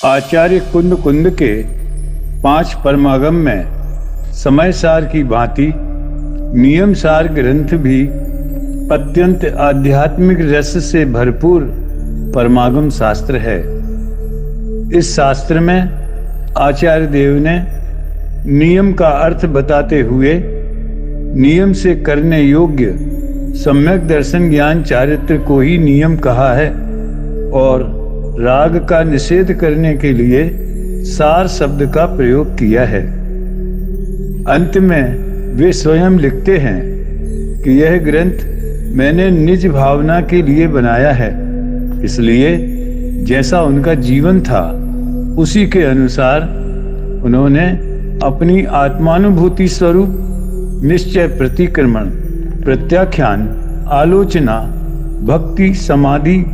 आचार्य कुंद के 5 परमागम में समय सार की भांति नियम सार ग्रंथ भी अत्यंत आध्यात्मिक रस से भरपूर परमागम शास्त्र है। इस शास्त्र में आचार्य देव ने नियम का अर्थ बताते हुए नियम से करने योग्य सम्यक दर्शन ज्ञान चारित्र को ही नियम कहा है और राग का निषेध करने के लिए सार शब्द का प्रयोग किया है। अंत में वे स्वयं लिखते हैं कि यह ग्रंथ मैंने निज भावना के लिए बनाया है, इसलिए जैसा उनका जीवन था उसी के अनुसार उन्होंने अपनी आत्मानुभूति स्वरूप निश्चय, प्रतिक्रमण, प्रत्याख्यान, आलोचना, भक्ति, समाधि,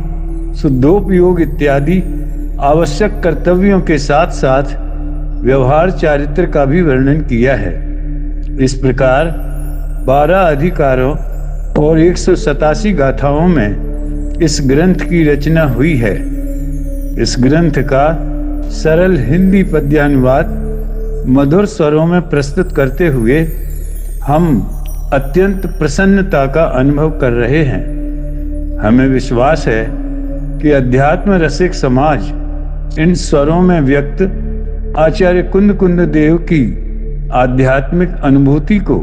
शुद्धोपयोग इत्यादि आवश्यक कर्तव्यों के साथ साथ व्यवहार चारित्र का भी वर्णन किया है। इस प्रकार 12 अधिकारों और 187 गाथाओं में इस ग्रंथ की रचना हुई है। इस ग्रंथ का सरल हिंदी पद्यानुवाद मधुर स्वरों में प्रस्तुत करते हुए हम अत्यंत प्रसन्नता का अनुभव कर रहे हैं। हमें विश्वास है कि अध्यात्म रसिक समाज इन स्वरों में व्यक्त आचार्य कुंद देव की आध्यात्मिक अनुभूति को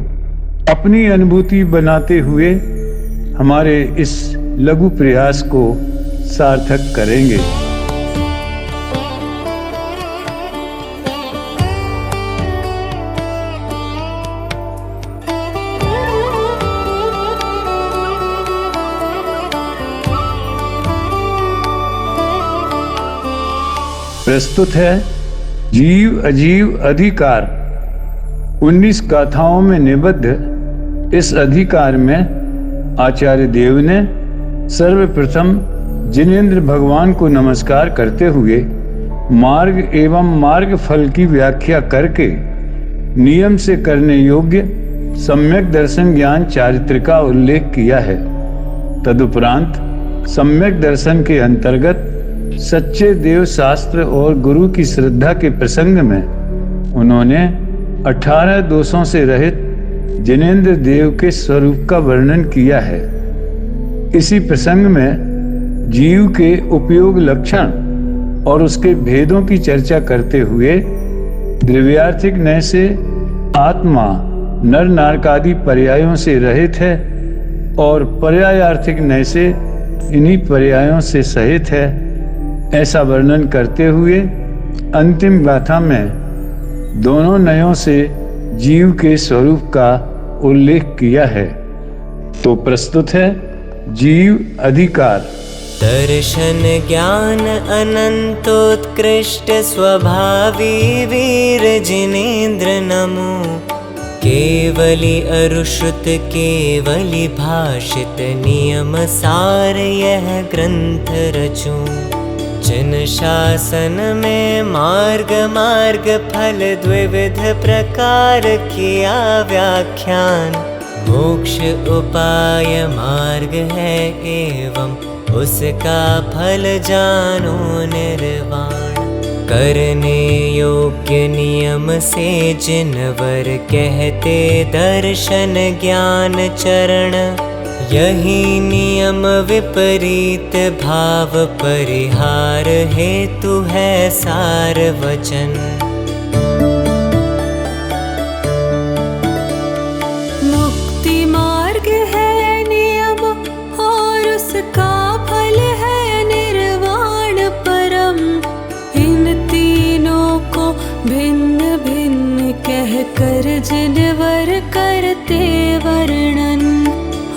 अपनी अनुभूति बनाते हुए हमारे इस लघु प्रयास को सार्थक करेंगे। प्रस्तुत है जीव अजीव अधिकार। 19 गाथाओं में निबद्ध इस अधिकार में आचार्य देव ने सर्वप्रथम जिनेंद्र भगवान को नमस्कार करते हुए मार्ग एवं मार्ग फल की व्याख्या करके नियम से करने योग्य सम्यक दर्शन ज्ञान चारित्र का उल्लेख किया है। तदुपरांत सम्यक दर्शन के अंतर्गत सच्चे देव शास्त्र और गुरु की श्रद्धा के प्रसंग में उन्होंने 18 दोषों से रहित जिनेंद्र देव के स्वरूप का वर्णन किया है। इसी प्रसंग में जीव के उपयोग लक्षण और उसके भेदों की चर्चा करते हुए द्रव्यार्थिक नय से आत्मा नर नारकादि पर्यायों से रहित है और पर्यायार्थिक नय से इन्हीं पर्यायों से सहित है, ऐसा वर्णन करते हुए अंतिम गाथा में दोनों नयों से जीव के स्वरूप का उल्लेख किया है। तो प्रस्तुत है जीव अधिकार। दर्शन ज्ञान अनंतोत्कृष्ट स्वभावी वीर जिनेंद्र नमो। केवली अरुश्रुत केवली भाषित नियम सार यह ग्रंथ रचूं। जिन शासन में मार्ग मार्ग फल द्विविध प्रकार किया व्याख्यान। मोक्ष उपाय मार्ग है एवं उसका फल जानो निर्वाण। करने योग्य नियम से जिनवर कहते दर्शन ज्ञान चरण। यही नियम विपरीत भाव परिहार हेतु है सार वचन। मुक्ति मार्ग है नियम और उसका फल है निर्वाण परम। इन तीनों को भिन्न भिन्न कह कर जिनवर करते वर्णन।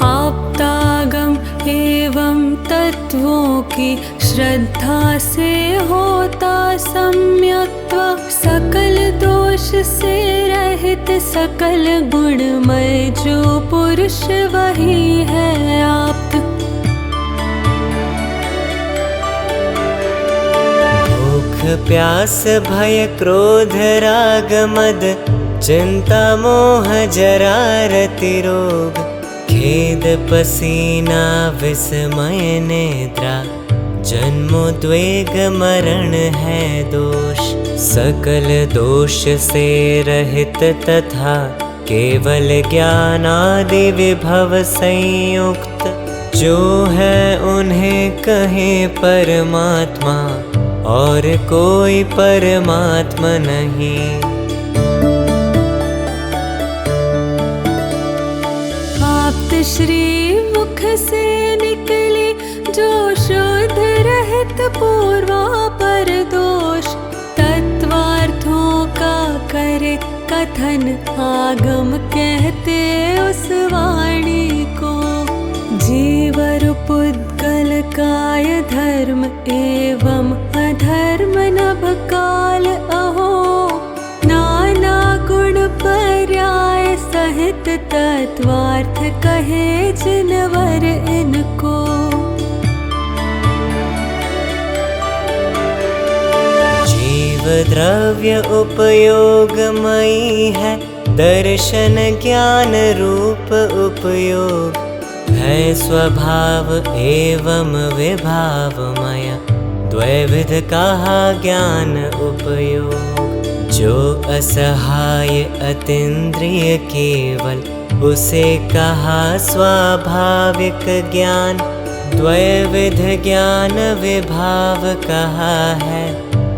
आप्तागम एवं तत्वों की श्रद्धा से होता सम्यक्त्व। सकल दोष से रहित सकल गुणमय जो पुरुष वही है आप्त। भूख प्यास भय क्रोध राग मद चिंता मोह जरा रति रोग। खेद पसीना विस्मय निद्रा जन्मोद्वेग मरण है दोष, सकल दोष से रहित तथा केवल ज्ञानादि विभव संयुक्त। जो है उन्हें कहे परमात्मा, और कोई परमात्मा नहीं। आप्त श्री मुख से निकले जो शुद्ध रहित पूर्वापर दोष, तत्वार्थों का करे कथन आगम कहते उस वाणी को। जीवर पुद्गल काय धर्म एवं अधर्म नभ काल अहो, नाना गुण पर्याय सहित तत्वार्थ कहे जिनवर इनको। जीव द्रव्य उपयोगमयी है, दर्शन ज्ञान रूप उपयोग है। स्वभाव एवं विभावमय, द्वैविध कहा ज्ञान उपयोग। जो असहाय अतीन्द्रिय केवल, उसे कहा स्वाभाविक ज्ञान। द्वैविध ज्ञान विभाव कहा है,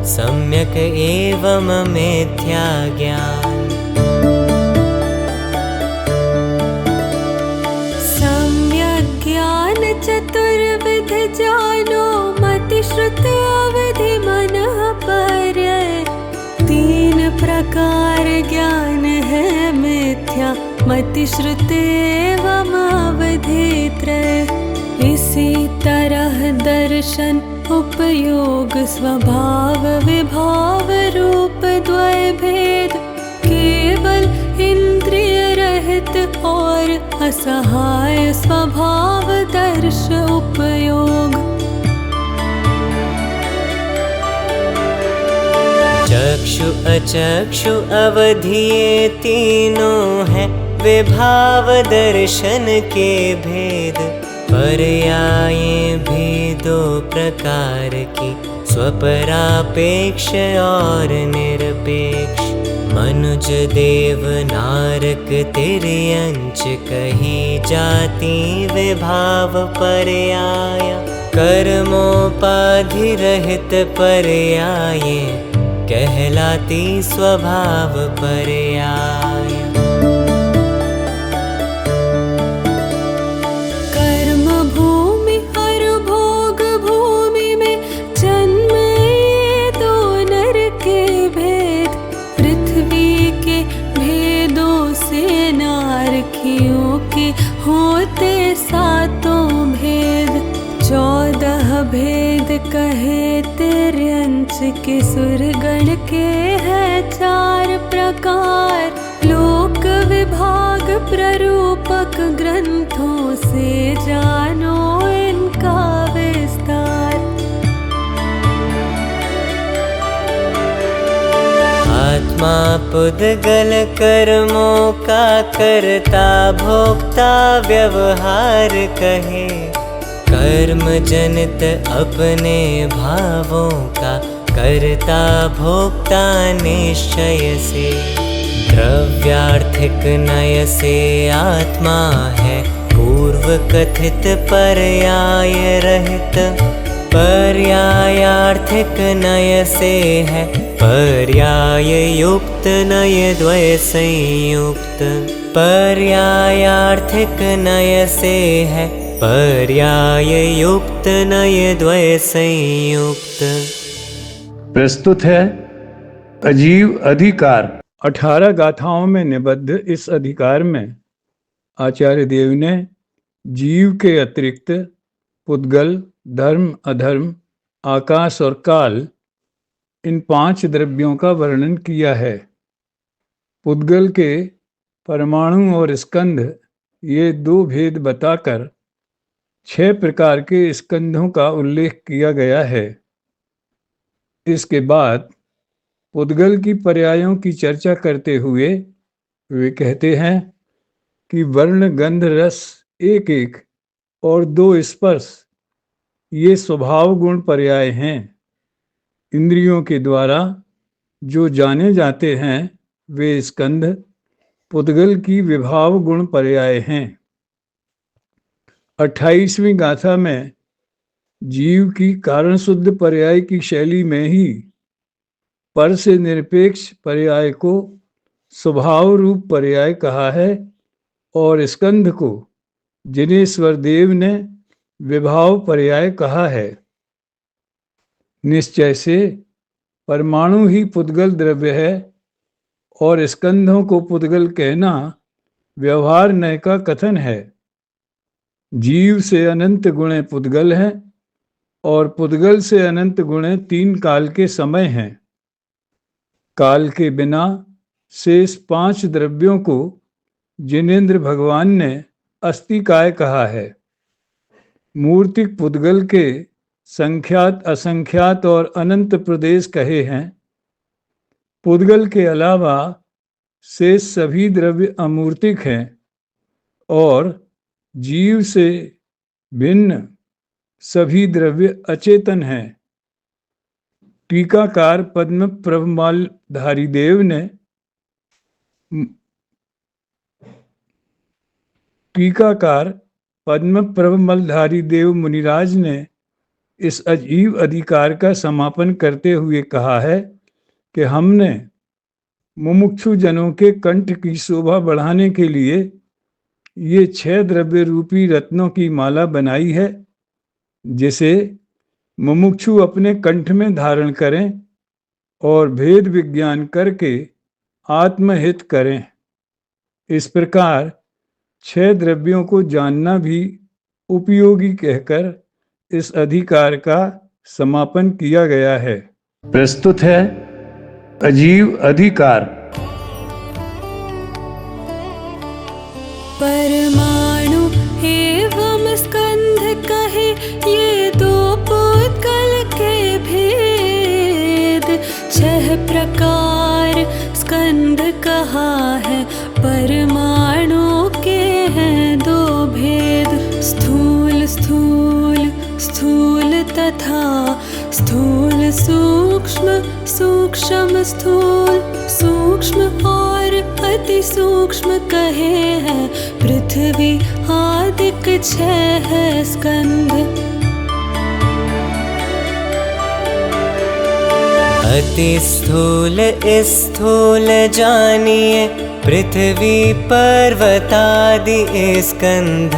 सम्यक एवं मिथ्या ज्ञान। चतुर्विध जानो मति श्रुत अवधि मनः पर्यय, तीन प्रकार ज्ञान है मिथ्या, मति श्रुत एवं अवधि त्रय। इसी तरह दर्शन उपयोग स्वभाव विभाव रूप द्वय भेद, केवल इंद्रिय रहित और असहाय स्वभाव दर्श उपयोग। चक्षु अचक्षु अवधि ये तीनों हैं, विभाव दर्शन के भेद। पर्याय भी दो प्रकार की, स्वपरापेक्ष और निरपेक्ष। मनुज देव नारक तिर्यंच कही जाति विभाव पर्याय। कर्मोपाधि रहित पर्याय, कहलाती स्वभाव पर्याय। कर्म भूमि और भोग भूमि में जन्म ये दो नर के भेद। पृथ्वी के भेदों से नारकियों के होते सातों भेद। 14 भेद कहे तिर्यंच के, सुरगण के हैं 4 प्रकार। लोक विभाग प्ररूपक ग्रंथों से जानो इनका विस्तार। आत्मा पुद्गल कर्मों का करता भोक्ता व्यवहार कहे। कर्म जनित अपने भावों का करता भोक्ता निश्चय से। द्रव्यार्थिक नय से आत्मा है, पूर्व कथित पर्याय रहित। पर्यायार्थिक नय से है, पर्याय युक्त नय द्वय संयुक्त। पर्यायार्थिक नय से है, पर्याय युक्त नय द्वय संयुक्त। प्रस्तुत है अजीव अधिकार। 18 गाथाओं में निबद्ध इस अधिकार में आचार्य देव ने जीव के अतिरिक्त पुद्गल, धर्म, अधर्म, आकाश और काल, इन 5 द्रव्यों का वर्णन किया है। पुद्गल के परमाणु और स्कंध, ये 2 भेद बताकर 6 प्रकार के स्कंधों का उल्लेख किया गया है। इसके बाद पुद्गल की पर्यायों की चर्चा करते हुए वे कहते हैं कि वर्ण, गंध, रस एक एक और 2 स्पर्श ये स्वभाव गुण पर्याय हैं। इंद्रियों के द्वारा जो जाने जाते हैं वे स्कंध पुद्गल की विभाव गुण पर्याय हैं। 28वीं गाथा में जीव की कारण शुद्ध पर्याय की शैली में ही पर से निरपेक्ष पर्याय को स्वभाव रूप पर्याय कहा है और स्कंध को जिनेश्वर देव ने विभाव पर्याय कहा है। निश्चय से परमाणु ही पुद्गल द्रव्य है और स्कंधों को पुद्गल कहना व्यवहार नय का कथन है। जीव से अनंत गुणे पुद्गल हैं और पुद्गल से अनंत गुणे 3 काल के समय हैं। काल के बिना शेष 5 द्रव्यों को जिनेन्द्र भगवान ने अस्तिकाय कहा है। मूर्तिक पुद्गल के संख्यात असंख्यात और अनंत प्रदेश कहे हैं। पुद्गल के अलावा शेष सभी द्रव्य अमूर्तिक हैं और जीव से भिन्न सभी द्रव्य अचेतन हैं। टीकाकार पद्म प्रभमालधारी देव ने पद्म प्रभमलधारी देव मुनिराज ने इस अजीब अधिकार का समापन करते हुए कहा है कि हमने मुमुक्षु जनों के कंठ की शोभा बढ़ाने के लिए ये 6 द्रव्य रूपी रत्नों की माला बनाई है, जिसे मुमुक्षु अपने कंठ में धारण करें और भेद विज्ञान करके आत्महित करें। इस प्रकार 6 द्रव्यों को जानना भी उपयोगी कहकर इस अधिकार का समापन किया गया है। प्रस्तुत है अजीब अधिकार। परमाणु एवं स्कंध कहे ये 2 पुद्गल के भेद। 6 प्रकार स्कंध कहा है, परमाणु के हैं 2 भेद। स्थूल स्थूल स्थूल तथा स्थूल सूक्ष्म सूक्ष्म स्थूल सूक्ष्म और अति सूक्ष्म कहे हैं। पृथ्वी आदिक 6 है स्कंध। अति स्थूल स्थूल जानिए पृथ्वी पर्वतादि स्कंध।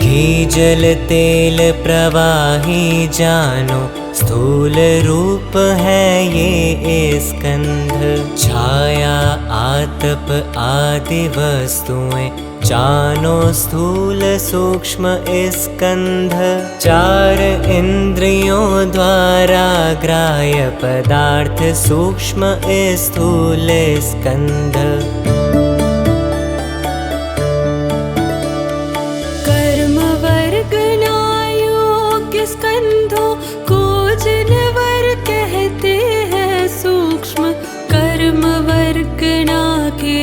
घी जल तेल प्रवाही जानो स्थूल रूप है ये स्कंध। छाया आतप आदि वस्तुएं जानो स्थूल सूक्ष्म स्कंध। 4 इंद्रियों द्वारा ग्राह्य पदार्थ सूक्ष्म स्थूल स्कंध। कर्म वर्ग नायोग्य स्कंधों को जिनवर कहते हैं सूक्ष्म। कर्म वर्ग ना के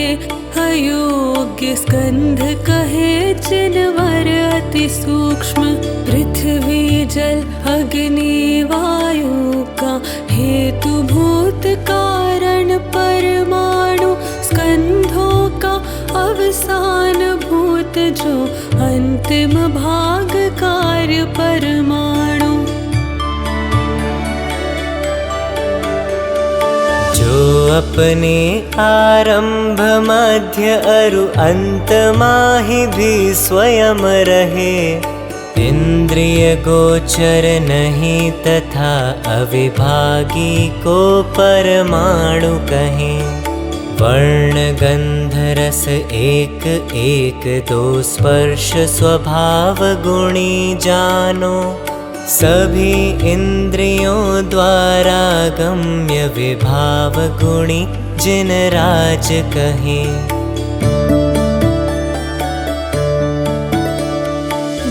अयोग्य स्कंध कहे जिनवर अति सूक्ष्म। पृथ्वी जल अग्नि वायु का हेतु भूत कारण परमाणु। स्कंधों का अवसान भूत जो अंतिम भाग कार्य परमाणु। जो अपने आरंभ मध्य अरु अंत माहि भी स्वयं रहे। इंद्रिय गोचर नहीं तथा अविभागी को परमाणु कहें। वर्ण गंध रस एक एक 2 स्पर्श स्वभाव गुणी जानो। सभी इंद्रियों द्वारा गम्य विभाव गुणी जिन राज कहें।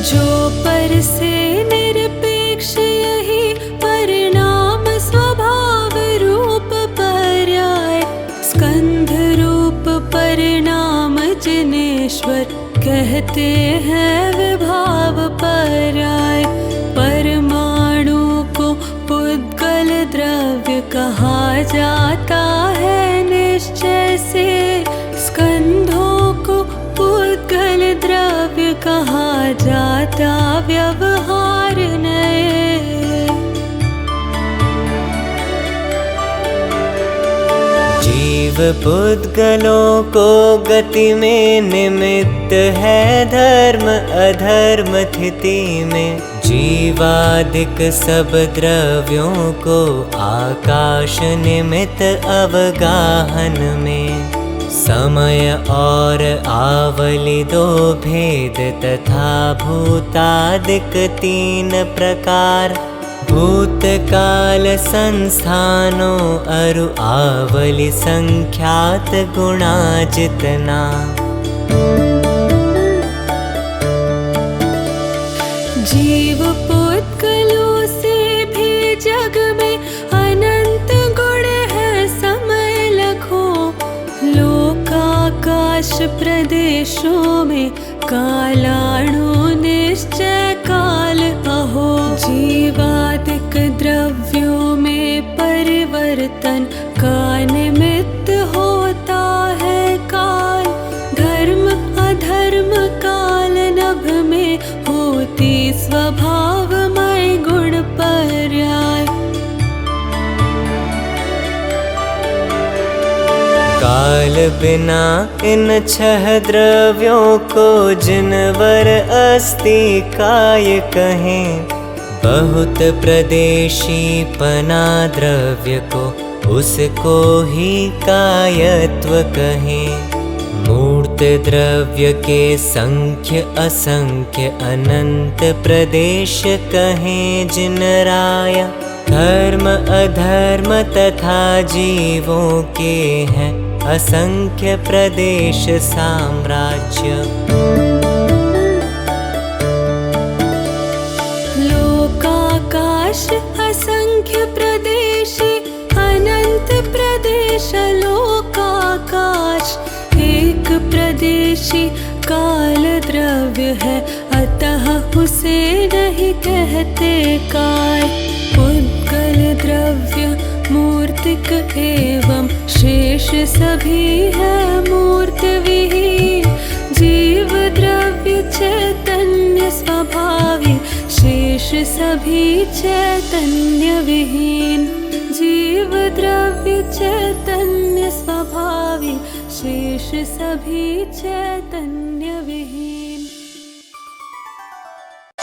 जो पर से निरपेक्ष यही परिणाम स्वभाव रूप पर्याय। स्कंध रूप परिणाम जिनेश्वर कहते हैं विभाव पर्याय। परमाणु द्रव्य कहा जाता है निश्चय से, स्कंधों को पुद्गल द्रव्य कहा जाता व्यवहार नए। जीव पुद्गलों को गति में निमित्त है धर्म अधर्म स्थिति में, जीवादिक सब द्रव्यों को आकाश निमित्त अवगाहन में। समय और आवलि दो भेद तथा भूतादिक तीन प्रकार, भूतकाल संस्थानों अरु आवलि संख्यात गुणा जितना। जीव पुद्गलों से भी जग में अनंत गुण है समय लखो, लोकाकाश प्रदेशों में कालाणु निश्चय काल अहो। जीवादिक द्रव्यों में परिवर्तन का निमित्त होता है काल, धर्म अधर्म काल नभ में होती स्वभावमय गुण पर्याय। काल बिना इन छह द्रव्यों को जिनवर अस्ति काय कहें, बहुत प्रदेशी पना द्रव्य को उसको ही कायत्व कहें। मूर्त द्रव्य के संख्य असंख्य अनंत प्रदेश कहें जिन राय, धर्म अधर्म तथा जीवों के हैं असंख्य प्रदेश साम्राज्य। लोकाकाश असंख्य प्रदेशी अनंत प्रदेश लोकाकाश, एक प्रदेशी काल द्रव्य है अतः उसे नहीं कहते काय। पुद्गल द्रव्य मूर्तिक एवं शेष सभी है मूर्त विहीन, जीव द्रव्य चैतन्य स्वभावी शेष सभी चैतन्य विहीन। जीव द्रव्य चैतन्य स्वभावी शेष सभी चैतन्य विहीन।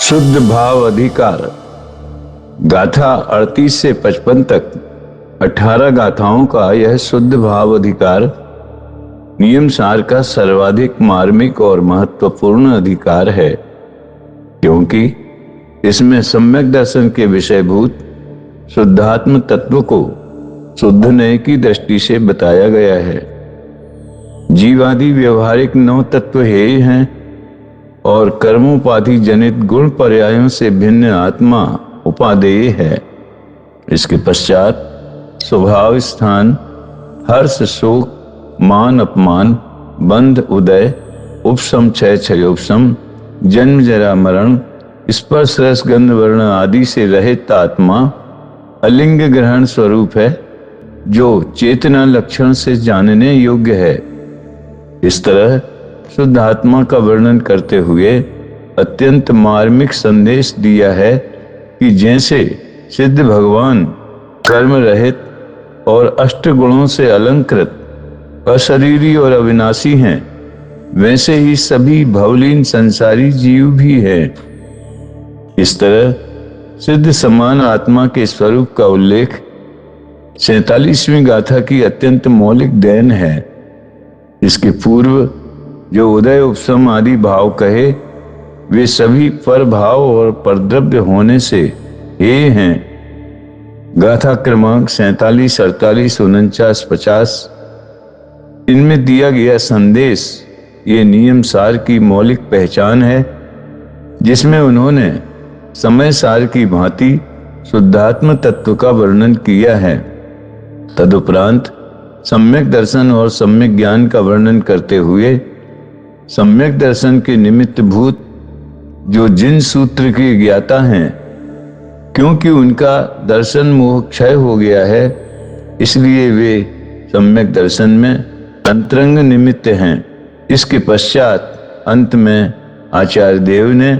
शुद्ध भाव अधिकार। गाथा 38 से 55 तक 18 गाथाओं का यह शुद्ध भाव अधिकार नियम सार का सर्वाधिक मार्मिक और महत्वपूर्ण अधिकार है, क्योंकि इसमें सम्यक दर्शन के विषयभूत शुद्धात्म तत्व को शुद्ध नय की दृष्टि से बताया गया है। जीवादि व्यवहारिक 9 तत्व हेय हैं और कर्मोपाधि जनित गुण पर्यायों से भिन्न आत्मा उपादेय है। इसके पश्चात स्वभाव स्थान, हर्ष शोक मान अपमान बंध उदय उपशम क्षय क्षयोपशम जन्म जरा मरण स्पर्श रस गंध वर्ण आदि से रहित आत्मा अलिंग ग्रहण स्वरूप है, जो चेतना लक्षण से जानने योग्य है। इस तरह शुद्ध आत्मा का वर्णन करते हुए अत्यंत मार्मिक संदेश दिया है कि जैसे सिद्ध भगवान कर्म रहित और अष्ट गुणों से अलंकृत अशरीरी और अविनाशी हैं, वैसे ही सभी भवलीन संसारी जीव भी हैं। इस तरह सिद्ध समान आत्मा के स्वरूप का उल्लेख 47वीं गाथा की अत्यंत मौलिक देन है। इसके पूर्व जो उदय उपशम आदि भाव कहे, वे सभी पर भाव और परद्रव्य होने से हे हैं। गाथा क्रमांक 47, 48, 49, 50 इनमें दिया गया संदेश ये नियम सार की मौलिक पहचान है, जिसमें उन्होंने समय सार की भांति शुद्धात्म तत्व का वर्णन किया है। तदुपरांत सम्यक दर्शन और सम्यक ज्ञान का वर्णन करते हुए सम्यक दर्शन के निमित्त भूत जो जिन सूत्र के ज्ञाता हैं, क्योंकि उनका दर्शन मोह क्षय हो गया है, इसलिए वे सम्यक दर्शन में अंतरंग निमित्त हैं। इसके पश्चात अंत में आचार्य देव ने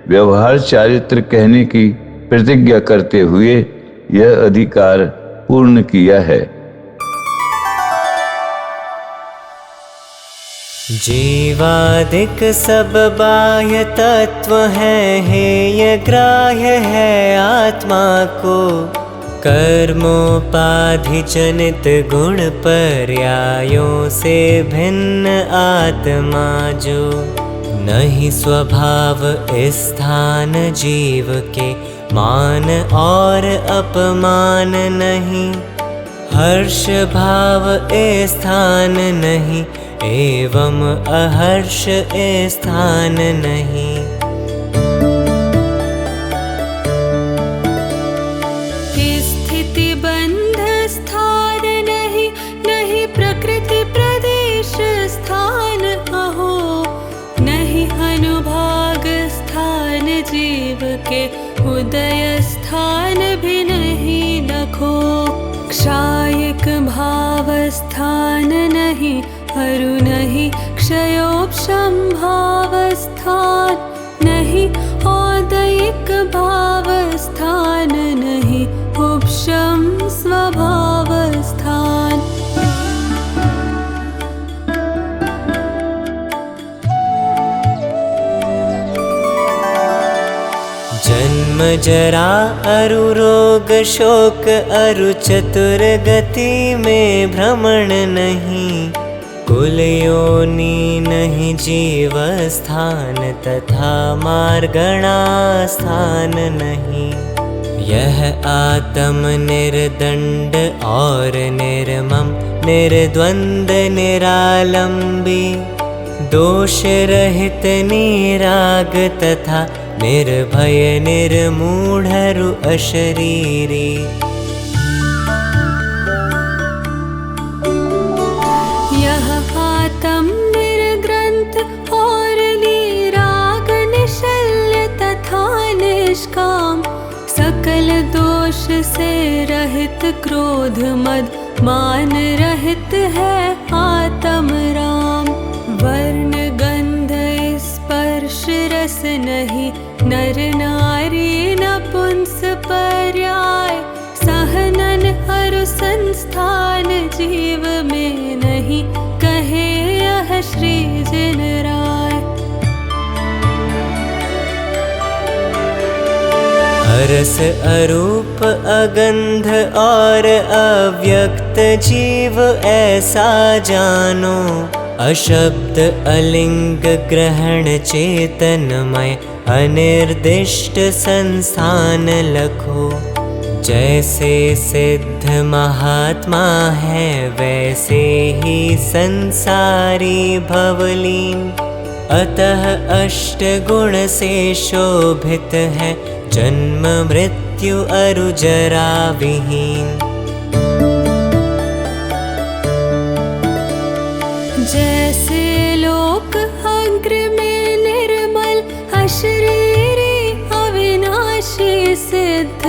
व्यवहार चारित्र कहने की प्रतिज्ञा करते हुए यह अधिकार पूर्ण किया है। जीवादिक सब बाह्य तत्व हैं, हेय ग्राह्य है आत्मा को। कर्मोपाधि जनित गुण पर्यायों से भिन्न आत्मा जो। नहीं स्वभाव स्थान जीव के, मान और अपमान नहीं। हर्ष भाव स्थान नहीं, एवं अहर्ष स्थान नहीं। स्थिति बंध स्थान नहीं, नहीं प्रकृति प्रदेश स्थान अहो। नहीं अनुभाग स्थान जीव के, उदय स्थान भी नहीं लखो। क्षायिक भाव स्थान नहीं, अरु नहीं क्षयोपशम भाव स्थान नहीं। औदयिक भाव स्थान नहीं, उपशम स्वभाव स्थान। जन्म जरा अरु रोग शोक, अरु चतुर गति में भ्रमण नहीं। कुल योनि नहीं जीव स्थान, तथा मार्गणा स्थान नहीं। यह आत्म निर्दंड और निर्मम, निर्द्वंद निरालंबी। दोष रहित निराग तथा निर्भय निर्मूढ़रु अशरीरी। यह आत्म निर्ग्रंथ और निराग निशल्य तथा निष्काम। सकल दोष से रहित, क्रोध मद मान रहित है आत्म राम। वर्ण गंध स्पर्श रस नहीं, नर नारी नपुंस पर्याय। सहनन अरु संस्थान जीव में नहीं, कहे यह श्री जिन राय। अरस अरूप अगंध और अव्यक्त जीव ऐसा जानो। अशब्द अलिंग ग्रहण चेतनमय, अनिर्दिष्ट संस्थान लखो। जैसे सिद्ध महात्मा है, वैसे ही संसारी भवलीन। अतः अष्ट गुण से शोभित है, जन्म मृत्यु अरु जरा विहीन। जैसे लोक अग्र में निर्मल, अशरीरी अविनाशी सिद्ध।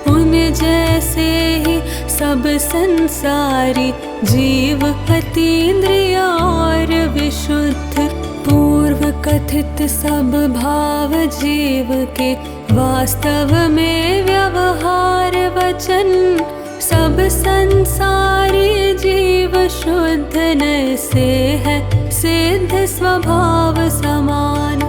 उन जैसे ही सब संसारी जीव, अतीन्द्रिय और विशुद्ध। पूर्व कथित सब भाव जीव के, वास्तव में व्यवहार वचन। सब संसारी जीव शुद्ध न से है, सिद्ध स्वभाव समान।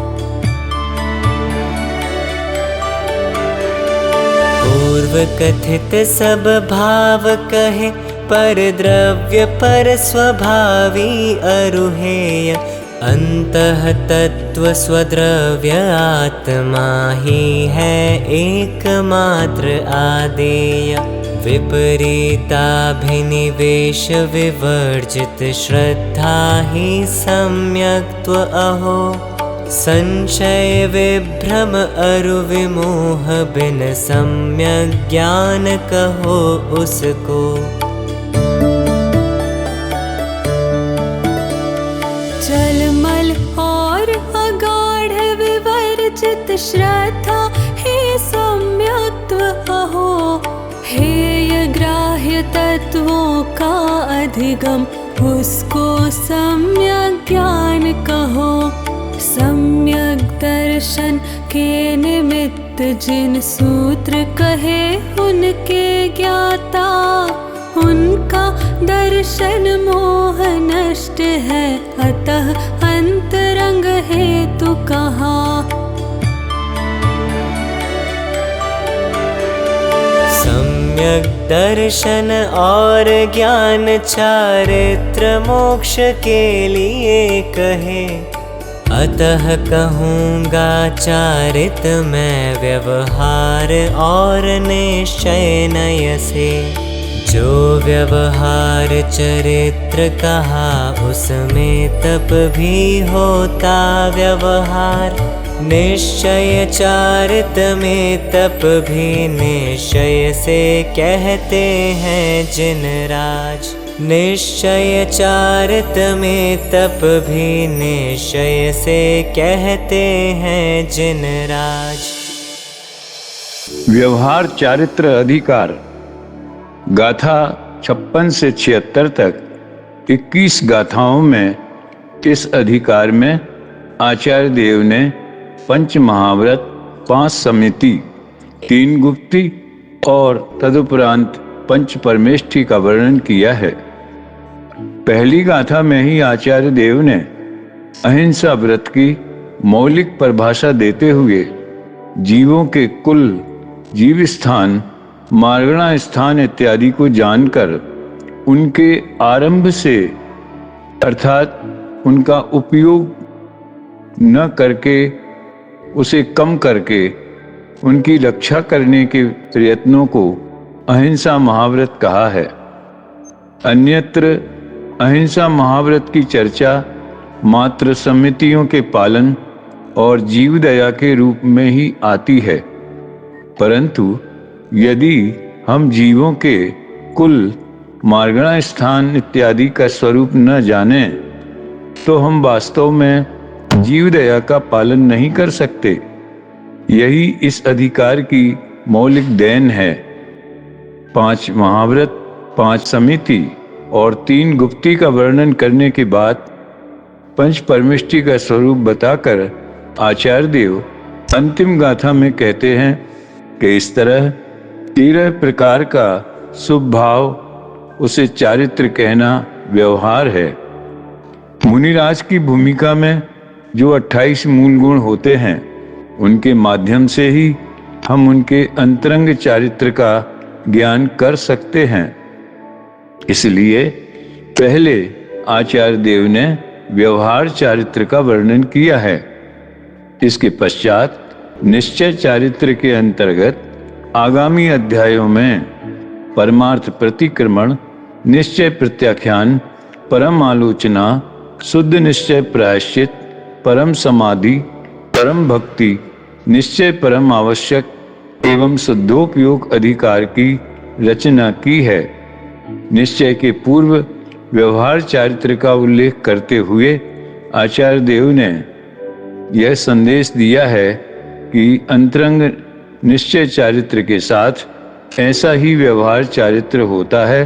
पूर्व कथित सब भाव कहे, पर द्रव्य पर स्वभावी अरुहेय। अंतः तत्व स्वद्रव्य आत्मा ही है, एकमात्र आदेय। विपरीताभिनिवेश विवर्जित, श्रद्धा ही सम्यक्त्व अहो। संशय विभ्रम अरु विमोह, बिन सम्यक ज्ञान कहो उसको। जलमल और अगाढ़ विवर्जित, श्रद्धा ही सम्यक्त्व अहो। हेय ग्राह्य तत्वों का अधिगम, उसको सम्यक ज्ञान कहो। सम्यक दर्शन के निमित्त जिन सूत्र कहे उनके ज्ञाता, उनका दर्शन मोह नष्ट है, अतः अंतरंग हेतु कहा। सम्यक दर्शन और ज्ञान चारित्र मोक्ष के लिए कहे, अतः कहूँगा चारित मैं व्यवहार और निश्चय नय से। जो व्यवहार चरित्र कहा उसमें तप भी होता व्यवहार, निश्चय चारित में तप भी निश्चय से कहते हैं जिन राज। निश्चय चारित में तप भी निश्चय से कहते हैं जिन राज। व्यवहार चारित्र अधिकार गाथा 56 से 76 तक 21 गाथाओं में इस अधिकार में आचार्य देव ने पंच महाव्रत, 5 समिति, 3 गुप्ती और तदुपरांत पंच परमेष्ठी का वर्णन किया है। पहली गाथा में ही आचार्य देव ने अहिंसा व्रत की मौलिक परिभाषा देते हुए जीवों के कुल, जीव स्थान, मार्गणा स्थान इत्यादि को जानकर उनके आरंभ से अर्थात उनका उपयोग न करके उसे कम करके उनकी रक्षा करने के प्रयत्नों को अहिंसा महाव्रत कहा है। अन्यत्र अहिंसा महाव्रत की चर्चा मात्र समितियों के पालन और जीव दया के रूप में ही आती है, परंतु यदि हम जीवों के कुल, मार्गणा स्थान इत्यादि का स्वरूप न जाने तो हम वास्तव में जीव दया का पालन नहीं कर सकते। यही इस अधिकार की मौलिक देन है। 5 महाव्रत, 5 समिति और 3 गुप्ती का वर्णन करने के बाद पंच परमेष्ठी का स्वरूप बताकर आचार्य देव अंतिम गाथा में कहते हैं कि इस तरह 13 प्रकार का शुभ भाव, उसे चारित्र कहना व्यवहार है। मुनिराज की भूमिका में जो 28 मूल गुण होते हैं, उनके माध्यम से ही हम उनके अंतरंग चारित्र का ज्ञान कर सकते हैं। इसलिए पहले आचार्य देव ने व्यवहार चारित्र का वर्णन किया है। इसके पश्चात निश्चय चारित्र के अंतर्गत आगामी अध्यायों में परमार्थ प्रतिक्रमण, निश्चय प्रत्याख्यान, परम आलोचना, शुद्ध निश्चय प्रायश्चित, परम समाधि, परम भक्ति, निश्चय परम आवश्यक एवं शुद्धोपयोग अधिकार की रचना की है। निश्चय के पूर्व व्यवहार चारित्र का उल्लेख करते हुए आचार्य देव ने यह संदेश दिया है कि अंतरंग निश्चय चारित्र के साथ ऐसा ही व्यवहार चारित्र होता है,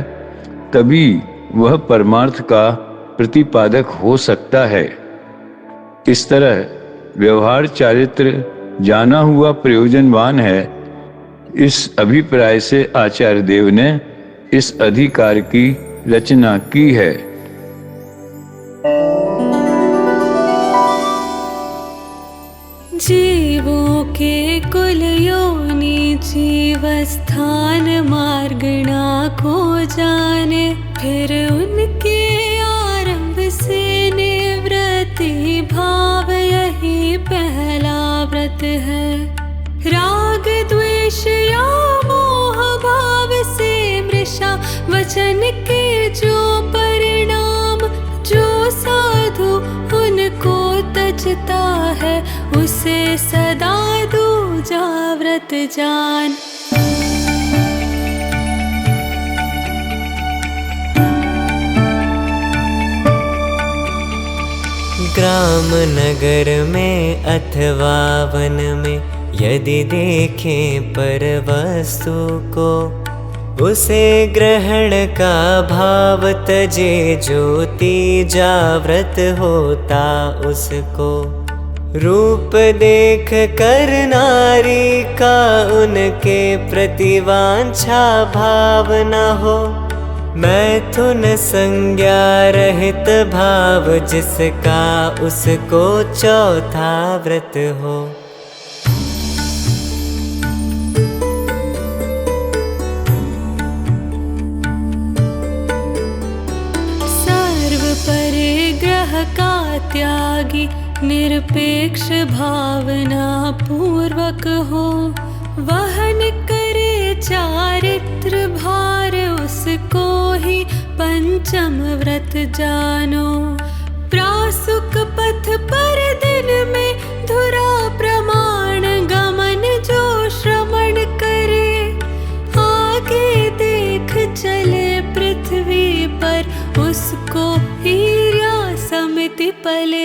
तभी वह परमार्थ का प्रतिपादक हो सकता है। इस तरह व्यवहार चारित्र जाना हुआ प्रयोजनवान है। इस अभिप्राय से आचार्य देव ने इस अधिकार की रचना की है। जीवों के कुल योनि जीव स्थान मार्गणा को जाने, फिर उनके आरंभ से निवृत्ति भाव यही पहला व्रत है। राग द्वेष या मोह भाव से मृषा वचन के जो परिणाम, जो साधु उनको तजता है, उसे सदा दूजा व्रत जान। ग्राम नगर में अथवा वन में यदि देखें पर वस्तु को, उसे ग्रहण का भाव तजे, ज्योति जावृत होता उसको। रूप देख कर नारी का उनके प्रति वांछा भाव न हो। मैथुन संज्ञा रहित भाव जिसका, उसको चौथा व्रत हो। सर्व परिग्रह का त्यागी, निरपेक्ष भावना पूर्वक हो। वहन करे चारित्र भार, उसको ही पंचम व्रत जानो। प्रासुक पथ पर दिन में धुरा प्रमाण गमन, जो श्रवण करे आगे देख चले पृथ्वी पर, उसको हीरा समिति पले।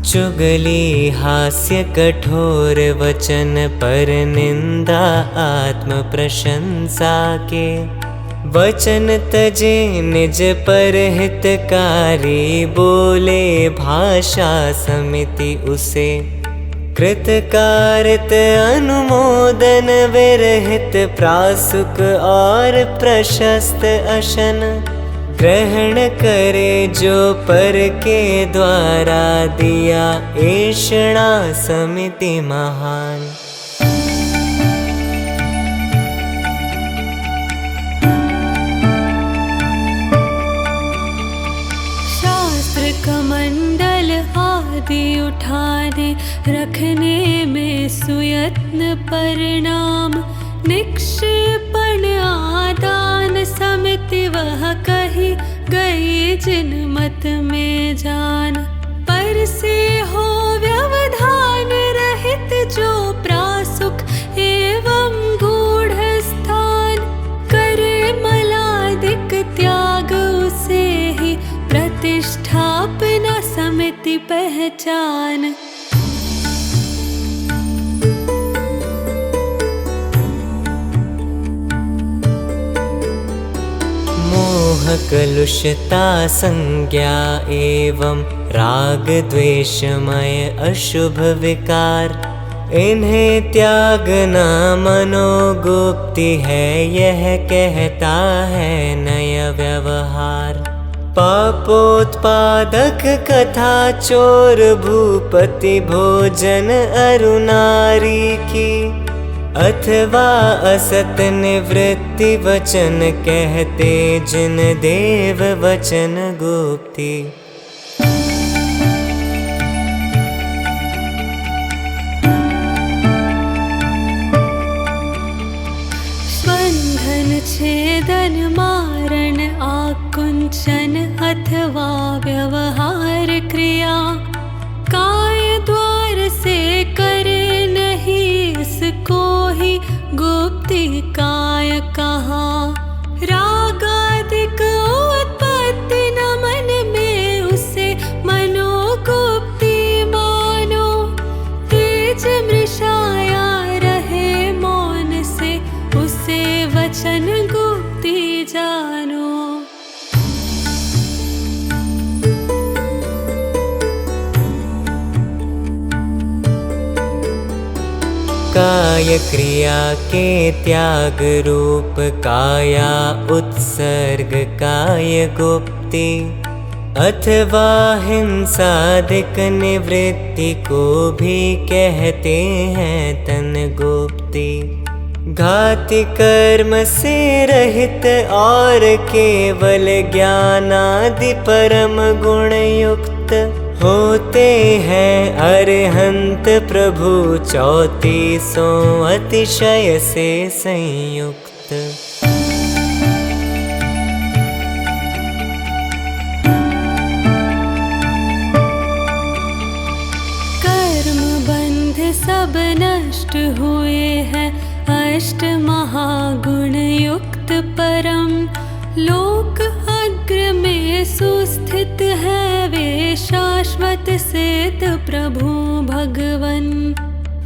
चुगली हास्य कठोर वचन, पर निंदा आत्म प्रशंसा के। वचन तजे निज पर हितकारी, बोले भाषा समिति उसे। कृतकारित अनुमोदन विरहित, प्रासुक और प्रशस्त अशन। ग्रहण करे जो पर के द्वारा, दिया ऐषणा समिति महान। शास्त्र कमंडल आदि उठाने, रखने में सुयत्न परिणाम। निक्षेपण आदान समिति, वह कही गई जिन मत में जान। पर से हो व्यवधान रहित, जो प्रासुक एवं गूढ़ स्थान। करे मलादिक त्याग, उसे ही प्रतिष्ठापना समिति पहचान। मोह कलुषता संज्ञा एवं राग द्वेषमय अशुभ विकार, इन्हें त्यागना मनोगुप्ति है, यह कहता है नय व्यवहार। पापोत्पादक कथा चोर, भूपति भोजन अरुनारी की। अथवा असत निवृत्ति वचन, कहते जिन देव वचन गुप्ति। स्वंधन छेदन मारण आकुंचन, अथवा व्यवहार क्रिया। काय द्वार से करे नहीं, इसको ही गुप्ति काय कहा। रागादिक उत्पत्ति न मन में, उसे मनोगुप्ति मानो। तेज मृषाया रहे मौन से, उसे वचन गुप्ति जानो। काय क्रिया के त्याग रूप, काया उत्सर्ग काय गुप्ति। अथवा हिंसादिक निवृत्ति को भी कहते हैं तन गुप्ति। घाति कर्म से रहित और केवल ज्ञानादि परम गुण युक्त, होते हैं अरिहंत प्रभु 34 अतिशय से संयुक्त। कर्म बंध सब नष्ट हुए हैं, अष्ट महागुण युक्त परम। लोक में सुस्थित है वे शाश्वत सिद्ध प्रभु भगवन।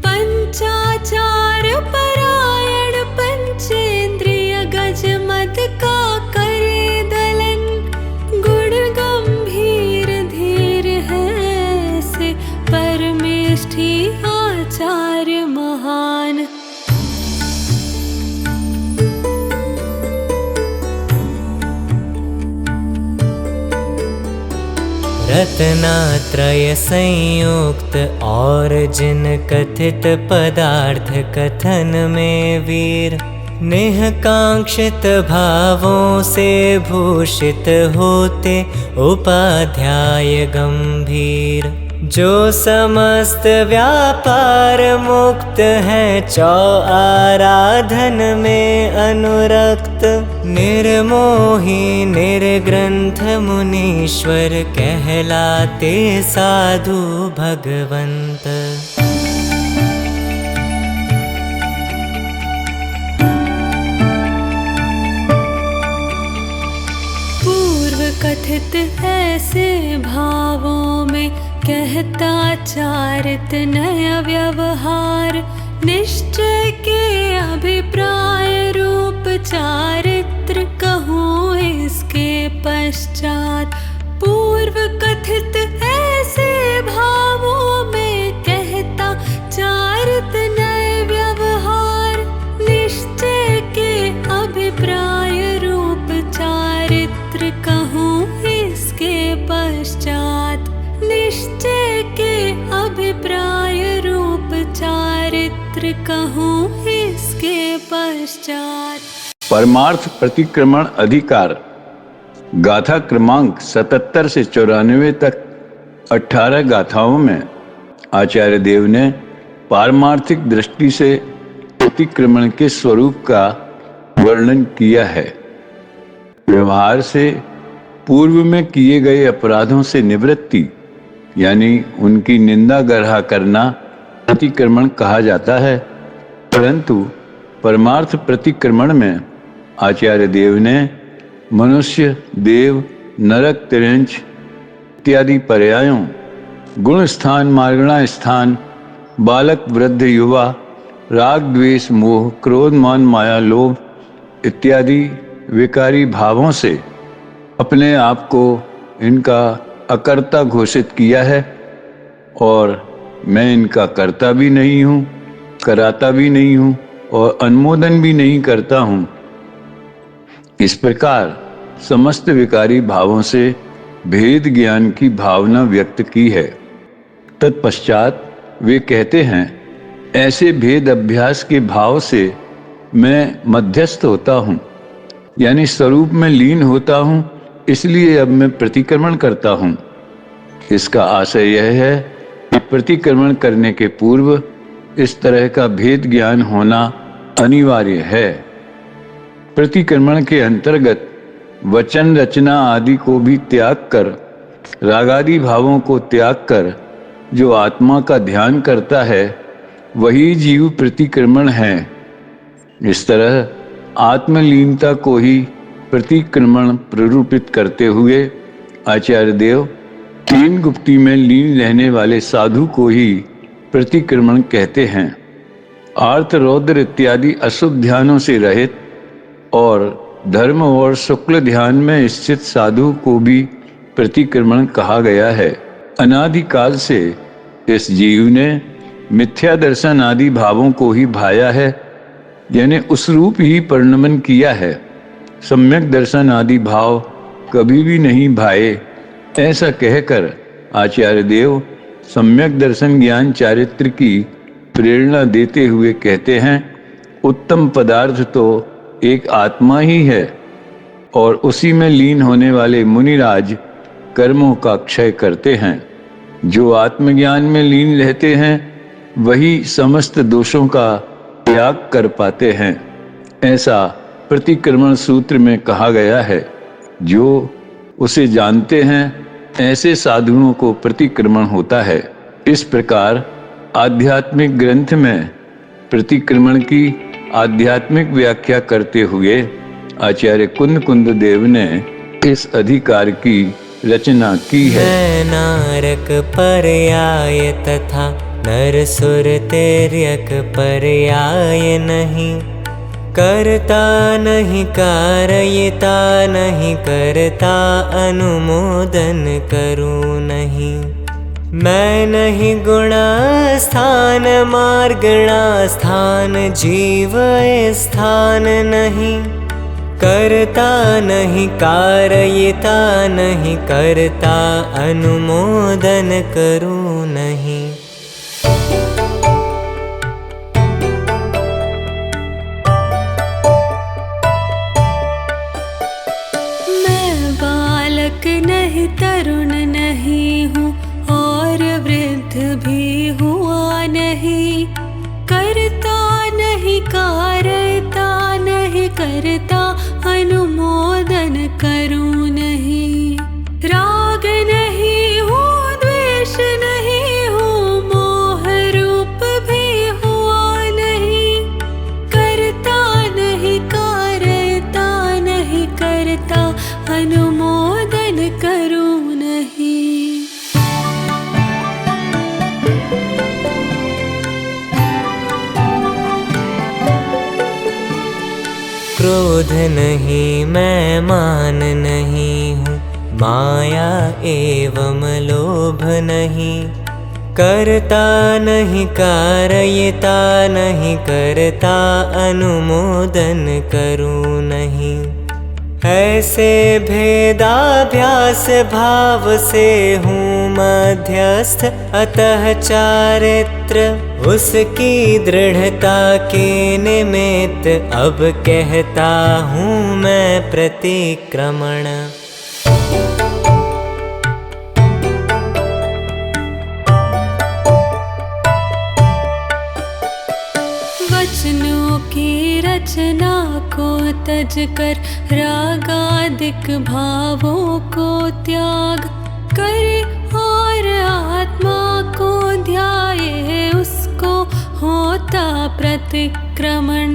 पंचाचार परायण पंचेंद्रिय गज मद का करे दलन। गुण गंभीर धीर है से परमेष्ठी आचार्य महान। रत्नात्रय संयुक्त और जिन कथित पदार्थ कथन में वीर, निःकांक्षित भावों से भूषित होते उपाध्याय गंभीर। जो समस्त व्यापार मुक्त हैं चौ आराधन में अनुरक्त। निर्मोही निर्ग्रंथ मुनीश्वर कहलाते साधु भगवंत। पूर्व कथित ऐसे भावों में कहता चारित नय व्यवहार। निश्चय के अभिप्राय रूप चारित्र कहूँ इसके पश्चात। पूर्व कथित ऐसे भावों में कहता चारित नय व्यवहार। निश्चय के अभिप्राय रूप चारित्र कहूँ इसके पश्चात। निश्चय के अभिप्राय रूप चारित्र कहूँ इसके पश्चात। परमार्थ प्रतिक्रमण अधिकार गाथा क्रमांक 77 से 94 तक 18 गाथाओं में आचार्य देव ने पारमार्थिक दृष्टि से प्रतिक्रमण के स्वरूप का वर्णन किया है। व्यवहार से पूर्व में किए गए अपराधों से निवृत्ति यानी उनकी निंदा गर्हा करना प्रतिक्रमण कहा जाता है। परंतु परमार्थ प्रतिक्रमण में आचार्य देव ने मनुष्य, देव, नरक, तिर्यंच इत्यादि पर्यायों, गुण स्थान, मार्गणा स्थान, बालक, वृद्ध, युवा, राग, द्वेष, मोह, क्रोध, मान, माया, लोभ इत्यादि विकारी भावों से अपने आप को इनका अकर्ता घोषित किया है और मैं इनका करता भी नहीं हूँ, कराता भी नहीं हूँ और अनुमोदन भी नहीं करता हूँ। इस प्रकार समस्त विकारी भावों से भेद ज्ञान की भावना व्यक्त की है। तत्पश्चात वे कहते हैं, ऐसे भेद अभ्यास के भाव से मैं मध्यस्थ होता हूँ, यानी स्वरूप में लीन होता हूँ, इसलिए अब मैं प्रतिक्रमण करता हूँ। इसका आशय यह है कि प्रतिक्रमण करने के पूर्व इस तरह का भेद ज्ञान होना अनिवार्य है। प्रतिक्रमण के अंतर्गत वचन रचना आदि को भी त्याग कर, रागादि भावों को त्याग कर जो आत्मा का ध्यान करता है वही जीव प्रतिक्रमण है। इस तरह आत्मलीनता को ही प्रतिक्रमण प्ररूपित करते हुए आचार्य देव तीन गुप्ती में लीन रहने वाले साधु को ही प्रतिक्रमण कहते हैं। आर्त, रौद्र इत्यादि अशुभ ध्यानों से रहित और धर्म और शुक्ल ध्यान में स्थित साधु को भी प्रतिक्रमण कहा गया है। अनादिकाल से इस जीव ने मिथ्या दर्शन आदि भावों को ही भाया है, यानी उस रूप ही परिणमन किया है। सम्यक दर्शन आदि भाव कभी भी नहीं भाए। ऐसा कहकर आचार्य देव सम्यक दर्शन ज्ञान चारित्र की प्रेरणा देते हुए कहते हैं, उत्तम पदार्थ तो एक आत्मा ही है और उसी में लीन होने वाले मुनिराज कर्मों का क्षय करते हैं। जो आत्मज्ञान में लीन रहते हैं वही समस्त दोषों का त्याग कर पाते हैं। ऐसा प्रतिक्रमण सूत्र में कहा गया है। जो उसे जानते हैं ऐसे साधुओं को प्रतिक्रमण होता है। इस प्रकार आध्यात्मिक ग्रंथ में प्रतिक्रमण की आध्यात्मिक व्याख्या करते हुए आचार्य कुंद देव ने इस अधिकार की रचना की है। मैं नारक पर्याय तथा नर सुर तिर्यक पर्याय नहीं, करता नहीं कारयिता नहीं, करता अनुमोदन करूँ नहीं। मैं नहीं गुणा स्थान मार्गणा स्थान, जीव स्थान नहीं, करता नहीं कारयिता नहीं, करता अनुमोदन करूँ नहीं। मैं बालक नहीं तरुण नहीं हूँ, और वृद्ध भी हुआ नहीं, करता नहीं कारयता नहीं, करता अनुमोदन करूँ नहीं। राग नहीं हूँ, द्वेष नहीं हूँ, मोह रूप भी हुआ नहीं, करता नहीं कारयता नहीं, करता अनुमोदन करूँ नहीं। क्रोध नहीं मैं मान नहीं हूँ, माया एवं लोभ नहीं, करता नहीं कारयिता नहीं, करता अनुमोदन करूँ नहीं। ऐसे भेदाभ्यास भाव से हूँ मध्यस्थ, अतः चारित्र उसकी दृढ़ता के निमित्त, अब कहता हूँ मैं प्रतिक्रमण। वचनों की रचना को तज कर, रागादिक भावों को त्याग करे, और आत्मा को ध्याये, उसको होता प्रतिक्रमण।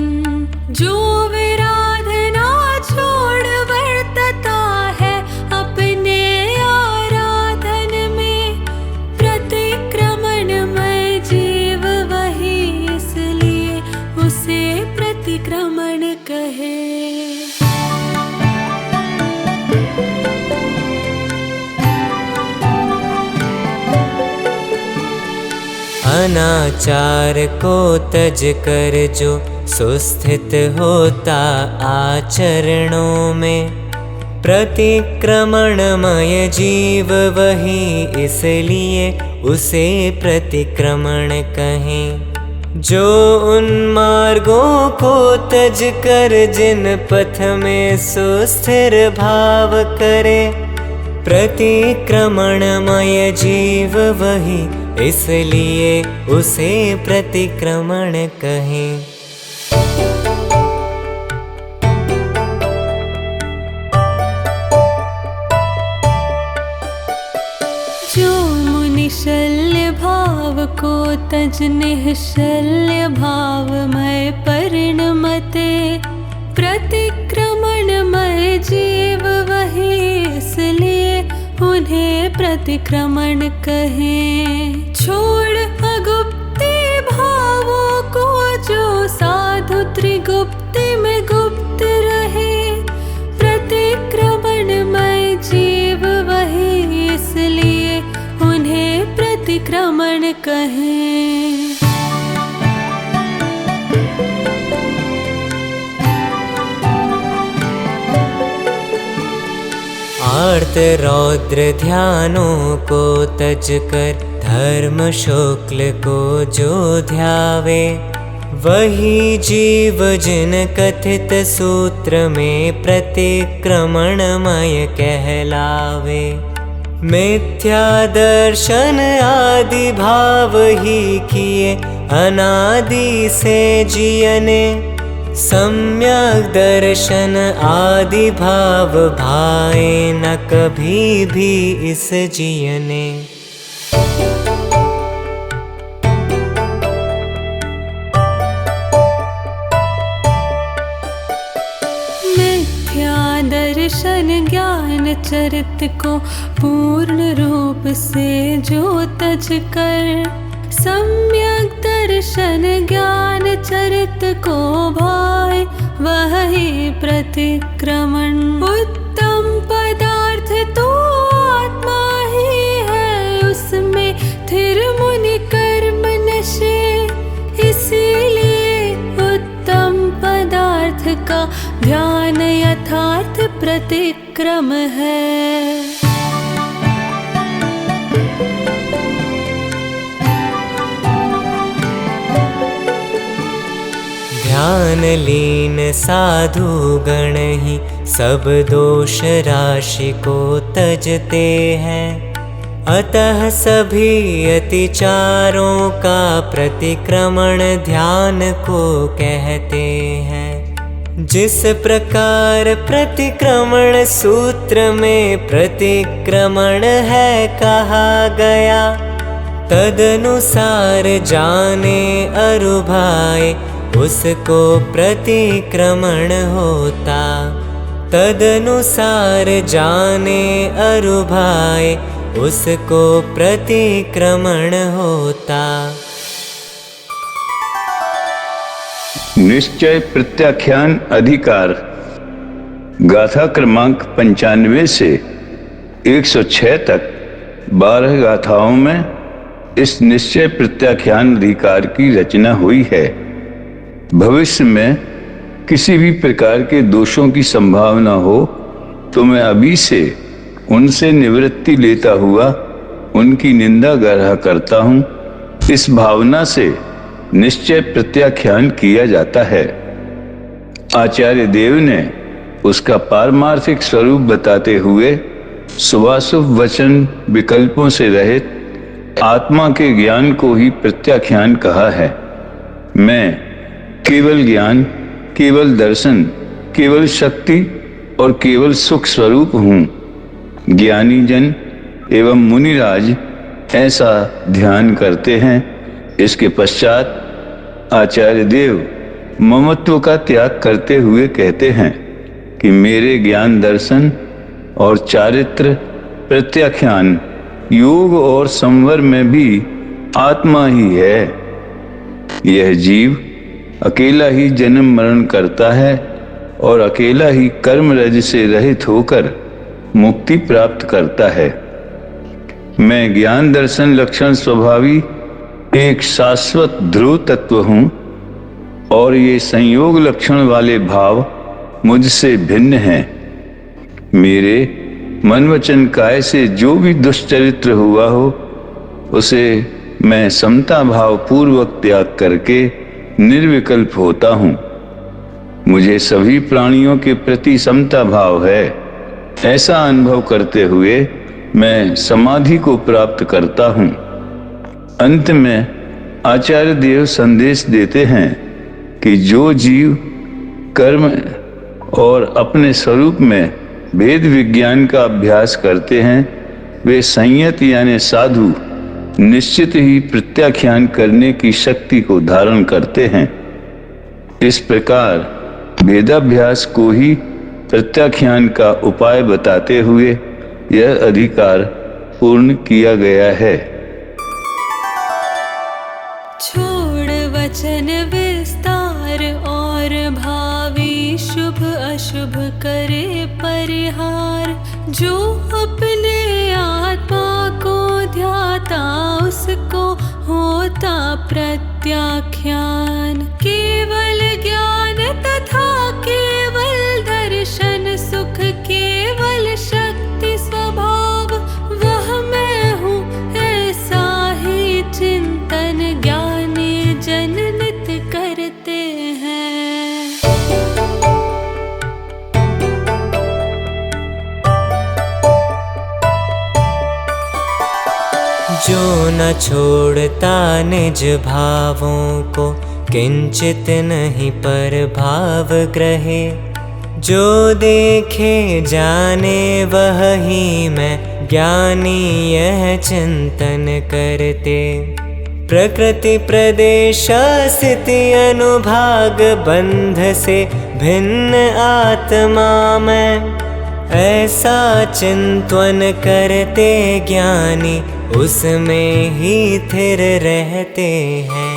जो विराधना छोड़ वर्तता है अपने आराधन में, प्रतिक्रमण में जीव वही, इसलिए उसे प्रतिक्रमण कहे। अनाचार को तज कर जो सुस्थित होता आचरणों में, प्रतिक्रमणमय जीव वही, इसलिए उसे प्रतिक्रमण कहें। जो उन मार्गों को तज कर जिन पथ में सुस्थिर भाव करे, प्रतिक्रमणमय जीव वही, इसलिए उसे प्रतिक्रमण कहें। जो मुनि शल्य भाव को तज निःशल्य भावमय परिणमते, प्रतिक्रमणमय जीव वही, इसलिए उन्हें प्रतिक्रमण कहें। छोड़ अगुप्ती भावों को जो साधु त्रिगुप्ति में गुप्त रहे, प्रतिक्रमणमय जीव वही, इसलिए उन्हें प्रतिक्रमण कहें। आर्त रौद्र ध्यानों को तज कर, धर्म शुक्ल को जो ध्यावे, वही जीव जिन कथित सूत्र में प्रतिक्रमणमय कहलावे। मिथ्या दर्शन आदि भाव ही किए अनादि से जियने, सम्यक दर्शन आदि भाव भाए न कभी भी इस जियने। मिथ्या दर्शन ज्ञान ज्ञान चरित को पूर्ण रूप से जो तज कर, सम्यक दर्शन ज्ञान चरित को भाए वही प्रतिक्रमण। उत्तम पदार्थ तो आत्मा ही है, उसमें थिर मुनि कर्म नशे, इसीलिए उत्तम पदार्थ का ध्यान यथार्थ प्रतिक्रम है। ध्यान लीन साधु गण ही सब दोष राशि को तजते हैं, अतः सभी अतिचारों का प्रतिक्रमण ध्यान को कहते हैं। जिस प्रकार प्रतिक्रमण सूत्र में प्रतिक्रमण है कहा गया, तदनुसार जाने अरुभाए उसको प्रतिक्रमण होता। तदनुसार जाने अरुभाए उसको प्रतिक्रमण होता। निश्चय प्रत्याख्यान अधिकार गाथा क्रमांक 95 से 106 तक 12 गाथाओं में इस निश्चय प्रत्याख्यान अधिकार की रचना हुई है। भविष्य में किसी भी प्रकार के दोषों की संभावना हो तो मैं अभी से उनसे निवृत्ति लेता हुआ उनकी निंदा ग्रह करता हूँ। इस भावना से निश्चय प्रत्याख्यान किया जाता है। आचार्य देव ने उसका पारमार्थिक स्वरूप बताते हुए शुभाशुभ वचन विकल्पों से रहित आत्मा के ज्ञान को ही प्रत्याख्यान कहा है। मैं केवल ज्ञान, केवल दर्शन, केवल शक्ति और केवल सुख स्वरूप हूँ। ज्ञानी जन एवं मुनिराज ऐसा ध्यान करते हैं। इसके पश्चात आचार्य देव ममत्व का त्याग करते हुए कहते हैं कि मेरे ज्ञान, दर्शन और चारित्र प्रत्याख्यान, योग और संवर में भी आत्मा ही है। यह जीव अकेला ही जन्म मरण करता है और अकेला ही कर्म रज से रहित होकर मुक्ति प्राप्त करता है। मैं ज्ञान, दर्शन, लक्षण स्वभावी एक शाश्वत ध्रुव तत्व हूँ और ये संयोग लक्षण वाले भाव मुझसे भिन्न हैं। मेरे मन वचन काय से जो भी दुष्चरित्र हुआ हो उसे मैं समता भाव पूर्वक त्याग करके निर्विकल्प होता हूँ। मुझे सभी प्राणियों के प्रति समता भाव है। ऐसा अनुभव करते हुए मैं समाधि को प्राप्त करता हूँ। अंत में आचार्य देव संदेश देते हैं कि जो जीव कर्म और अपने स्वरूप में भेद विज्ञान का अभ्यास करते हैं वे संयत यानी साधु निश्चित ही प्रत्याख्यान करने की शक्ति को धारण करते हैं। इस प्रकार भेदाभ्यास को ही प्रत्याख्यान का उपाय बताते हुए यह अधिकार पूर्ण किया गया है। छोड़ वचन विस्तार और भावी शुभ अशुभ करे परिहार, जो अपने आत्मा को ध्याता उसको होता प्रत्याख्यान। केवल ज्ञान तथा केवल दर्शन, सुख केवल शक्ति स्वभाव, वह मैं हूँ ऐसा ही चिंतन ज्ञानी जन नित करते हैं। जो न छोड़ता निज भावों को किंचित नहीं पर भाव ग्रहे, जो देखे जाने वह ही मैं ज्ञानी यह चिंतन करते। प्रकृति प्रदेश स्थिति अनुभाग बंध से भिन्न आत्मा में, ऐसा चिंतन करते ज्ञानी उसमें ही स्थिर रहते हैं।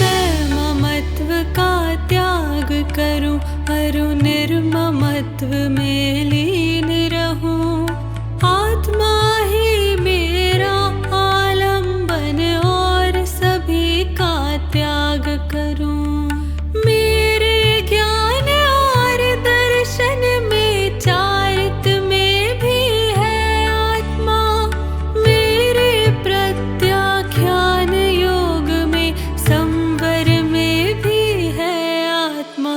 मैं ममत्व का त्याग करूं, अरु निर्ममत्व में लीन रहूं। आत्मा ही मेरा आलंबन और सभी का त्याग करूं। मेरे ज्ञान और दर्शन में चारित में भी है आत्मा। मेरे प्रत्याख्यान योग में संवर में भी है आत्मा।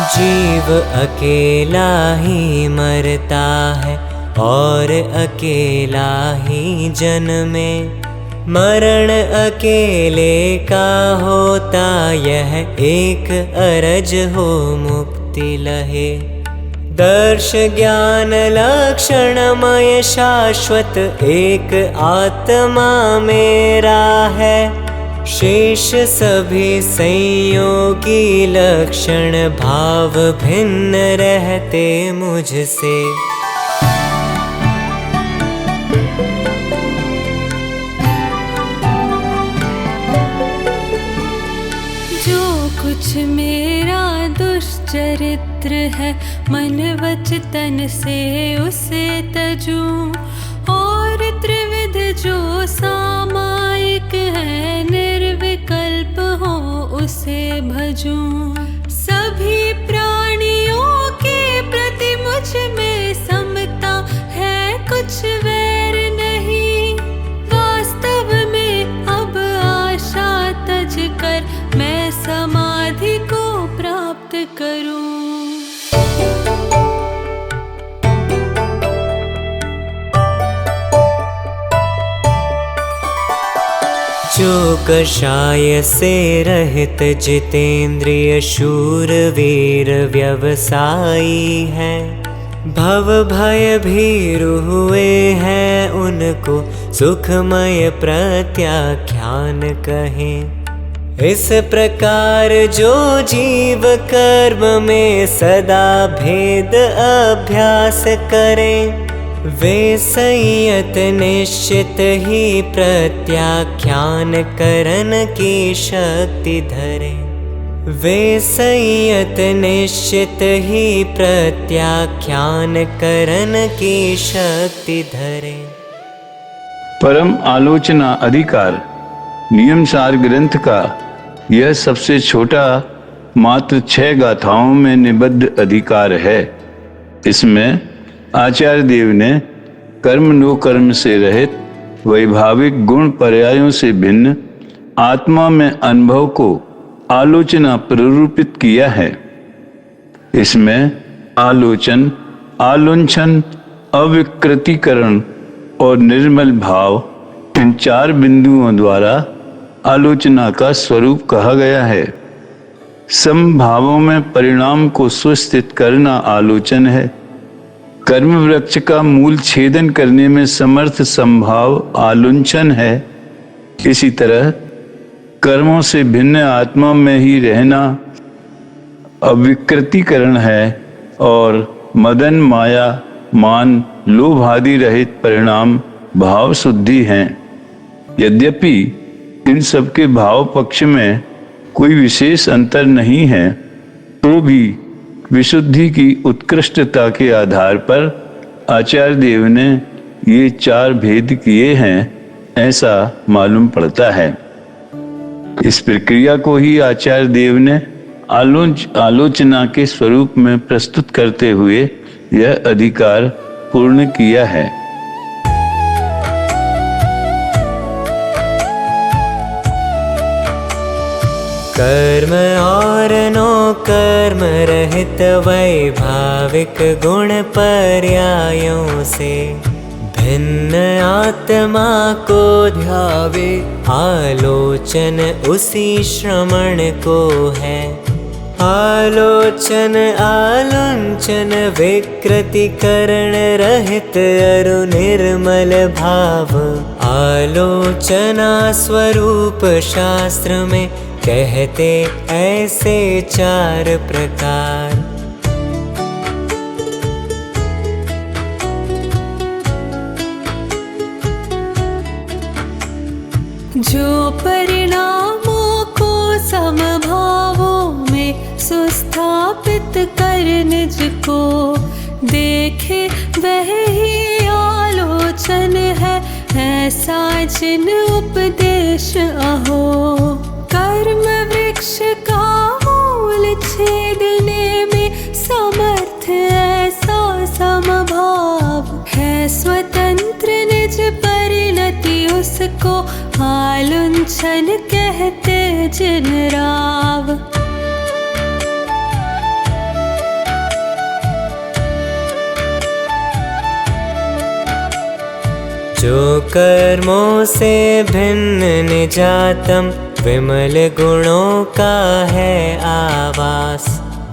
जीव अकेला ही मरता है और अकेला ही जन्मे। मरण अकेले का होता यह एक अरज हो मुक्ति लहे। दर्श ज्ञान लक्षणमय शाश्वत एक आत्मा मेरा है। शेष सभी संयोगी लक्षण भाव भिन्न रहते मुझसे। जो कुछ मेरा दुष्चरित्र है, मन वच तन से उसे तजूं। और त्रिविध जो सामायिक है, निर्विकल्प हो उसे भजूं। सभी प्राणियों के प्रति मुझ में समता है, कुछ वैर नहीं। वास्तव में अब आशा तज कर मैं समाधि को प्राप्त करूं। जो कषाय से रहित जितेंद्रिय शूरवीर व्यवसायी है, भव भय भीरु हुए हैं उनको सुखमय प्रत्याख्यान कहें। इस प्रकार जो जीव कर्म में सदा भेद अभ्यास करें, वे संयत निश्चित ही प्रत्याख्यान करन की शक्ति धरें। वे संयत निश्चित ही प्रत्याख्यान करन की शक्ति धरें। परम आलोचना अधिकार नियम सार ग्रंथ का यह सबसे छोटा मात्र 6 गाथाओं में निबद्ध अधिकार है। इसमें आचार्य देव ने कर्म नो कर्म से रहित वैभाविक गुण पर्यायों से भिन्न आत्मा में अनुभव को आलोचना प्ररूपित किया है। इसमें आलोचन, आलुंछन, अविकृतिकरण और निर्मल भाव, इन 4 बिंदुओं द्वारा आलोचना का स्वरूप कहा गया है। समभावों में परिणाम को सुस्थित करना आलोचन है। कर्म वृक्ष का मूल छेदन करने में समर्थ संभाव आलुंछन है। इसी तरह कर्मों से भिन्न आत्मा में ही रहना अविकृतिकरण है और मदन, माया, मान, लोभ आदि रहित परिणाम भाव शुद्धि हैं। यद्यपि इन सबके भाव पक्ष में कोई विशेष अंतर नहीं है, तो भी विशुद्धि की उत्कृष्टता के आधार पर आचार्य देव ने ये 4 भेद किए हैं, ऐसा मालूम पड़ता है। इस प्रक्रिया को ही आचार्य देव ने आलोचना के स्वरूप में प्रस्तुत करते हुए यह अधिकार पूर्ण किया है। कर्म और नो कर्म रहित वैभाविक गुण पर्यायों से भिन्न आत्मा को ध्यावे, आलोचन उसी श्रमण को है। आलोचन आलुंचन विकृति करण रहित अरु निर्मल भाव। आलोचना स्वरूप शास्त्र में कहते ऐसे 4 प्रकार। जो परिणामों को समभावों में सुस्थापित कर निज को देखे वह ही आलोचन है। ऐसा जिन उपदेश अहो कर्म वृक्ष का मूल छेदने में समर्थ ऐसा समभाव है। स्वतंत्र निज परिणति उसको आलुंचन कहते जिन राव। जो कर्मों से भिन्न निजातम विमल गुणों का है आवास।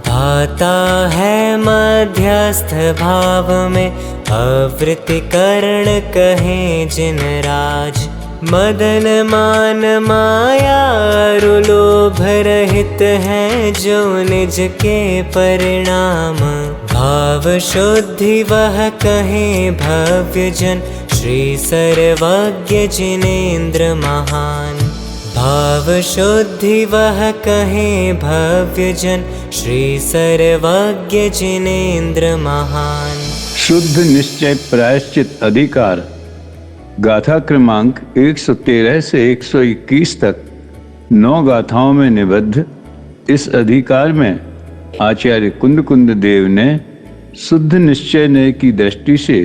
भाता है मध्यस्थ भाव में आवृत्ति करण कहें जिन राज। मदन मान माया लोभ रहित हैं जो निज के परिणाम। भाव शुद्धि वह कहें भव्य जन श्री सर्वज्ञ जिनेन्द्र महान। भाव शुद्धि वह कहें भव्य जन श्री सर्वज्ञ जिनेन्द्र महान। शुद्ध निश्चय प्रायश्चित अधिकार गाथा क्रमांक 113 से 121 तक 9 गाथाओं में निबद्ध इस अधिकार में आचार्य कुंद देव ने शुद्ध निश्चय ने की दृष्टि से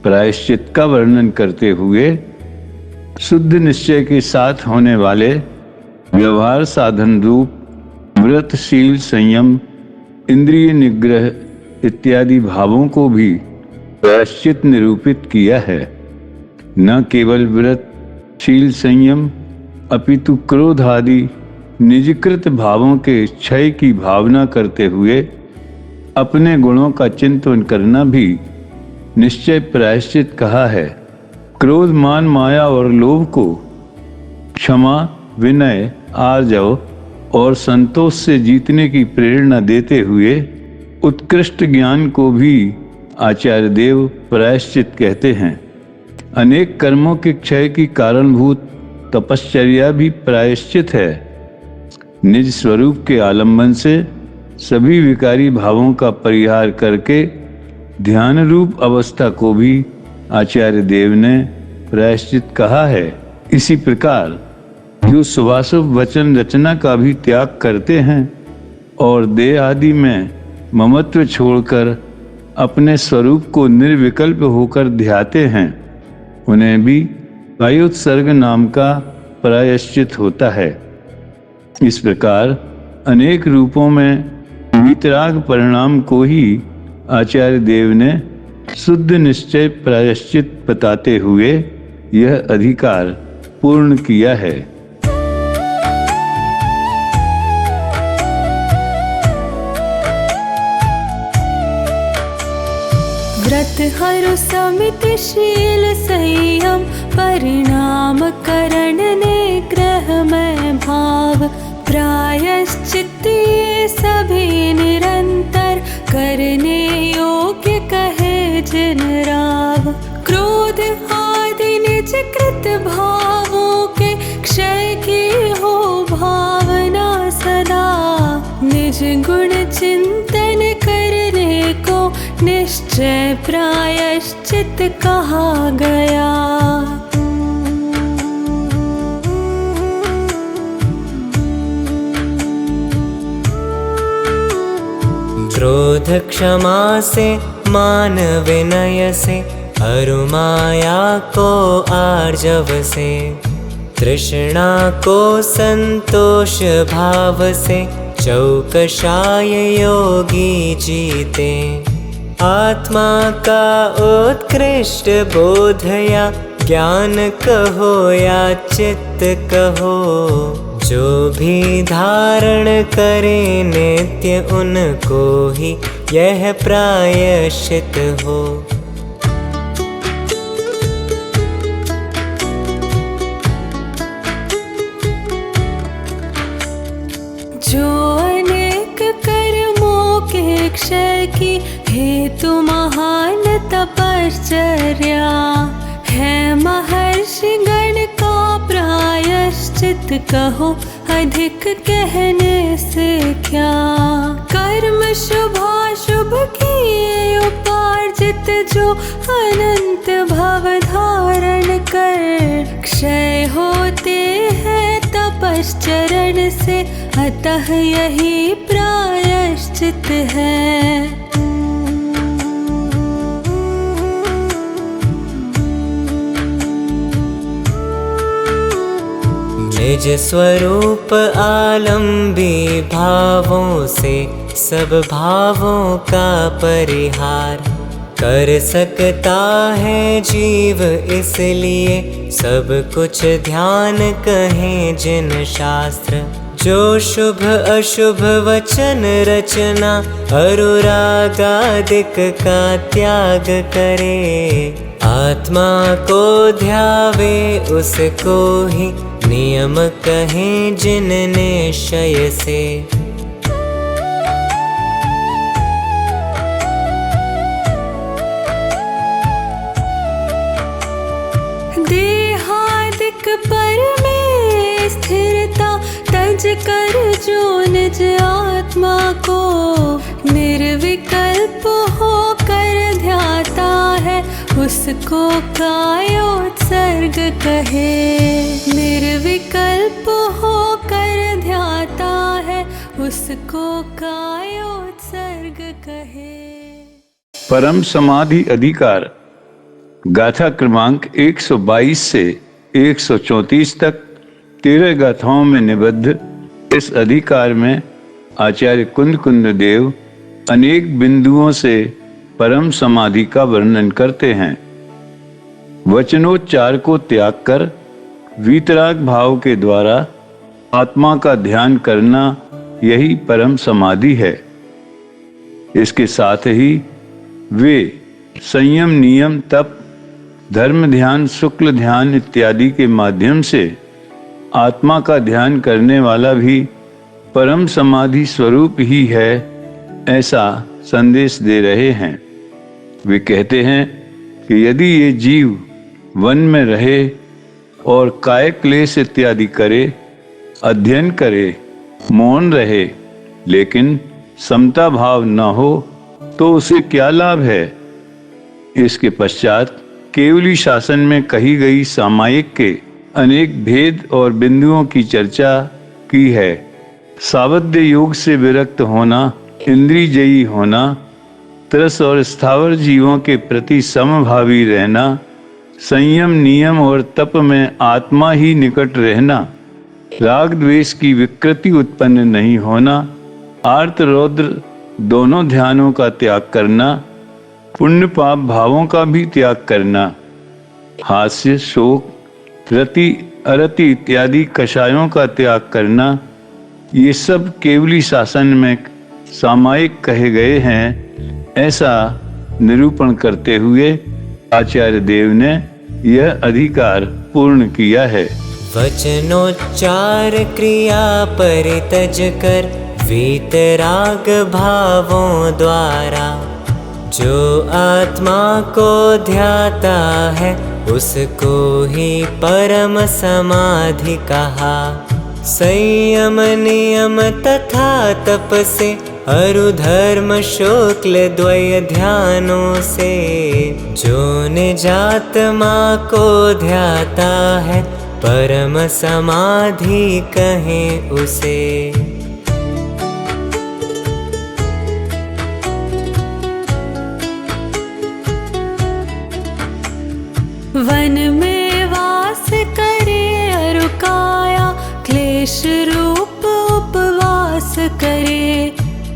प्रायश्चित का वर्णन करते हुए शुद्ध निश्चय के साथ होने वाले व्यवहार साधन रूप व्रत शील संयम इंद्रिय निग्रह इत्यादि भावों को भी प्रायश्चित निरूपित किया है। न केवल व्रत शील संयम अपितु क्रोध आदि निजकृत भावों के क्षय की भावना करते हुए अपने गुणों का चिंतन करना भी निश्चय प्रायश्चित कहा है। क्रोध मान माया और लोभ को क्षमा विनय आर्जव और संतोष से जीतने की प्रेरणा देते हुए उत्कृष्ट ज्ञान को भी आचार्य देव प्रायश्चित कहते हैं। अनेक कर्मों के क्षय की कारणभूत तपश्चर्या भी प्रायश्चित है। निज स्वरूप के आलंबन से सभी विकारी भावों का परिहार करके ध्यान रूप अवस्था को भी आचार्य देव ने प्रायश्चित कहा है। इसी प्रकार जो शुभाशुभ वचन रचना का भी त्याग करते हैं और देह आदि में ममत्व छोड़कर अपने स्वरूप को निर्विकल्प होकर ध्याते हैं, उन्हें भी वायुत्सर्ग नाम का प्रायश्चित होता है। इस प्रकार अनेक रूपों में वीतराग परिणाम को ही आचार्य देव ने शुद्ध निश्चय प्रायश्चित बताते हुए यह अधिकार पूर्ण किया है। व्रत हरु समिति शील संयम परिणाम करण निग्रह में भाव प्रायश्चित ये सभी निरंतर करने योग्य कहे जिन राव। क्रोध आदि निज कृत भावों के क्षय की हो भावना सदा निज गुण चिंतन करने को निश्चय प्रायश्चित कहा गया। क्रोध क्षमा से मान विनय से अरु माया को आर्जव से तृष्णा को संतोष भाव से चौकशाय योगी जीते। आत्मा का उत्कृष्ट बोध या ज्ञान कहो या चित्त कहो जो भी धारण करे नित्य उनको ही यह प्रायश्चित हो। जो अनेक कर्मों के क्षय की हेतु महान तपश्चर्या है, महर्षि गण का प्रायश्चित कहो अधिक कहने से क्या। कर्म शुभाशुभ किए उपार्जित जो अनंत भव धारण कर क्षय होते हैं तपश्चरण से, अतः यही प्रायश्चित है। निज स्वरूप आलंबी भावों से सब भावों का परिहार कर सकता है जीव, इसलिए सब कुछ ध्यान कहें जिन शास्त्र। जो शुभ अशुभ वचन रचना अनुरागादिक का त्याग करे, आत्मा को ध्यावे उसको ही नियम कहें जिन निश्चय से। देहादिक पर में स्थिरता तज कर जो निज आत्मा को निर्विकल्प होकर ध्याता है, उसको कायोत्सर्ग कहे। निर्विकल्प होकर ध्याता है, उसको कायोत्सर्ग कहे। परम समाधि अधिकार गाथा क्रमांक 122 से 134 तक 13 गाथाओं में निबद्ध इस अधिकार में आचार्य कुंद देव अनेक बिंदुओं से परम समाधि का वर्णन करते हैं। वचनोच्चार को त्याग कर वीतराग भाव के द्वारा आत्मा का ध्यान करना यही परम समाधि है। इसके साथ ही वे संयम, नियम, तप, धर्म ध्यान, शुक्ल ध्यान इत्यादि के माध्यम से आत्मा का ध्यान करने वाला भी परम समाधि स्वरूप ही है, ऐसा संदेश दे रहे हैं। वे कहते हैं कि यदि ये जीव वन में रहे और काय क्लेश इत्यादि करे, अध्ययन करे, मौन रहे, लेकिन समता भाव न हो, तो उसे क्या लाभ है। इसके पश्चात केवली शासन में कही गई सामायिक के अनेक भेद और बिंदुओं की चर्चा की है। सावध्य योग से विरक्त होना, इंद्रियजयी होना, तरस और स्थावर जीवों के प्रति समभावी रहना, संयम, नियम और तप में आत्मा ही निकट रहना, राग द्वेष की विकृति उत्पन्न नहीं होना, आर्त रौद्र दोनों ध्यानों का त्याग करना, पुण्य पाप भावों का भी त्याग करना, हास्य, शोक, रति, अरति इत्यादि कषायों का त्याग करना, ये सब केवली शासन में सामायिक कहे गए हैं, ऐसा निरूपण करते हुए आचार्य देव ने यह अधिकार पूर्ण किया है। वचनोच्चार क्रिया परितज कर वीतराग भावों द्वारा, जो आत्मा को ध्याता है उसको ही परम समाधि कहा। संयम, नियम तथा तप से अरु धर्म शुक्ल द्वय ध्यानों से, जो निजात्मा को ध्याता है परम समाधि कहें उसे। वन में वास करे अरु काया, क्लेश रूप उपवास करे।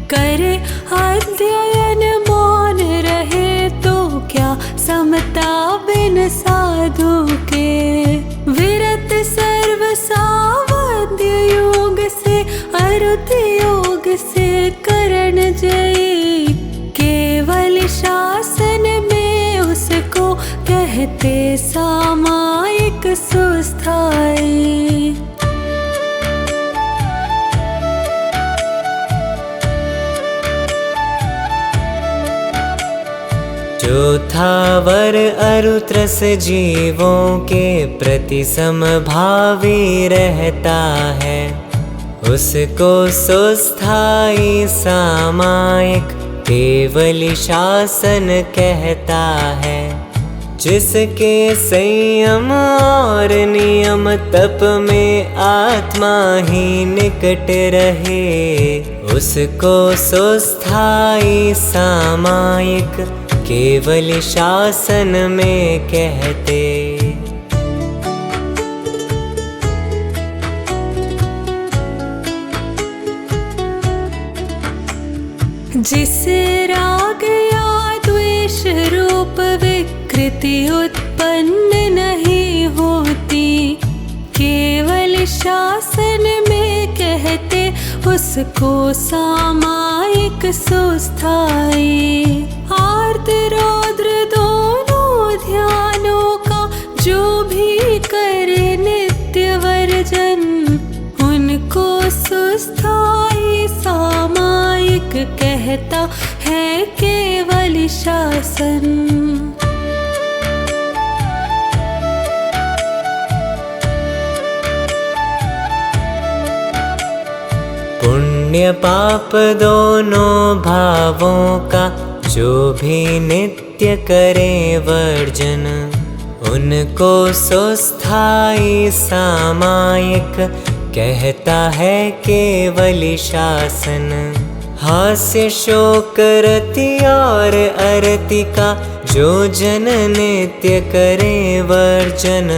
करे अध्ययन मौन रहे, तो क्या समता बिन साधु के। विरत सर्व सावध्य कहते सामायिक सुस्थाई। जो थावर अरुत्रस जीवों के प्रति समभावी रहता है, उसको सुस्थाई सामायिक केवल शासन कहता है। जिसके संयम और नियम तप में आत्मा ही निकट रहे, उसको सुस्थाई सामायिक केवल शासन में कहते। जिस राग या द्वेष रूप विकृति उत्पन्न नहीं होती, केवल शासन में कहते उसको सामायिक सुस्थाई। आर्त रौद्र दोनों ध्यानों का जो भी करे नित्य वर्जन, उनको सुस्थाई सामायिक कहता है केवल शासन। पुण्य पाप दोनों भावों का जो भी नित्य करे वर्जन, उनको सुस्थाई सामायिक कहता है केवल शासन। हास्य शोक रति और अरति का जो जन नित्य करे वर्जन,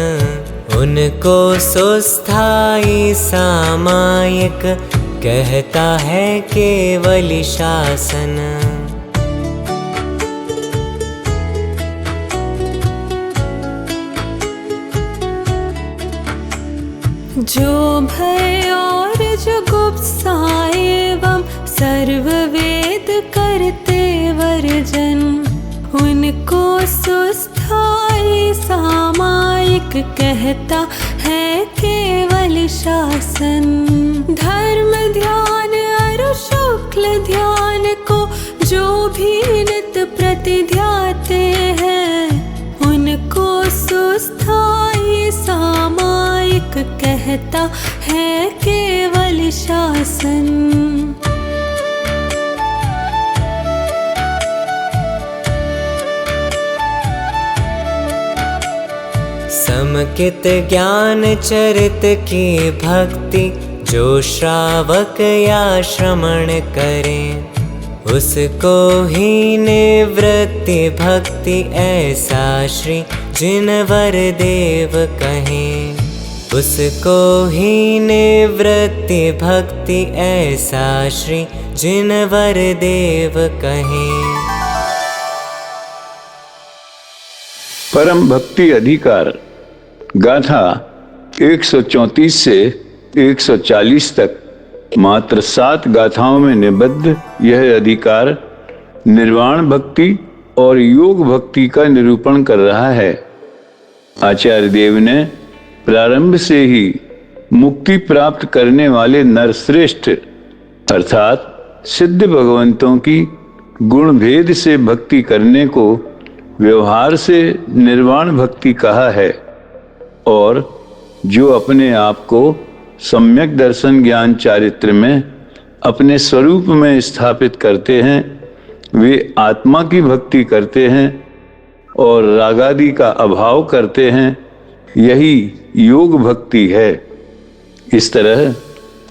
उनको सुस्थाई सामायिक कहता है केवल शासन। जो भय और जुगुप्सा एवं सर्व वेद करते वर्जन, उनको सुस्थाई सामायिक कहता है केवल शासन। धर्म ध्यान और शुक्ल ध्यान को जो भी नित प्रति ध्याते हैं, उनको सुस्थाई सामायिक कहता है केवल शासन। समकित ज्ञान चरित की भक्ति जो श्रावक या श्रवण करें, उसको ही निवृत्ति भक्ति ऐसा श्री जिनवर देव कहें। उसको ही निवृत्ति भक्ति ऐसा श्री जिनवर देव कहें। परम भक्ति अधिकार गाथा 134 से 140 तक मात्र 7 गाथाओं में निबद्ध यह अधिकार निर्वाण भक्ति और योग भक्ति का निरूपण कर रहा है। आचार्य देव ने प्रारंभ से ही मुक्ति प्राप्त करने वाले नरश्रेष्ठ अर्थात सिद्ध भगवंतों की गुण भेद से भक्ति करने को व्यवहार से निर्वाण भक्ति कहा है, और जो अपने आप को सम्यक दर्शन ज्ञान चारित्र में अपने स्वरूप में स्थापित करते हैं, वे आत्मा की भक्ति करते हैं और रागादि का अभाव करते हैं। यही योग भक्ति है। इस तरह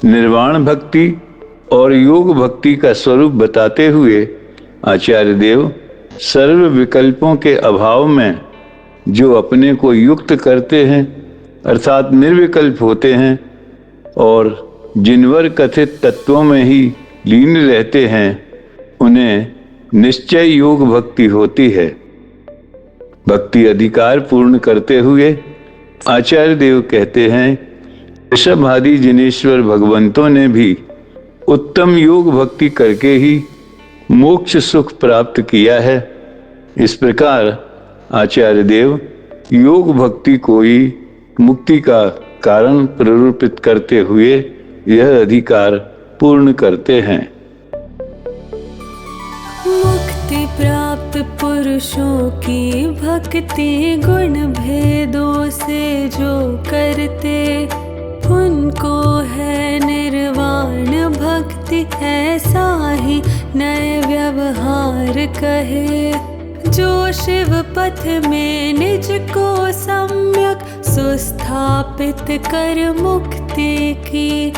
निर्वाण भक्ति और योग भक्ति का स्वरूप बताते हुए आचार्य देव सर्व विकल्पों के अभाव में जो अपने को युक्त करते हैं अर्थात निर्विकल्प होते हैं और जिनवर कथित तत्वों में ही लीन रहते हैं, उन्हें निश्चय योग भक्ति होती है। भक्ति अधिकार पूर्ण करते हुए आचार्य देव कहते हैं, ऋषभ आदि जिनेश्वर भगवंतों ने भी उत्तम योग भक्ति करके ही मोक्ष सुख प्राप्त किया है। इस प्रकार आचार्य देव योग भक्ति को ही मुक्ति का कारण प्ररूपित करते हुए यह अधिकार पूर्ण करते हैं। मुक्ति प्राप्त पुरुषों की भक्ति गुण भेदों से जो करते, उनको है निर्वाण भक्ति। ऐसा ही नए व्यवहार कहे, जो शिव पथ में निज को सम्यक सुस्थापित कर मुक्ति की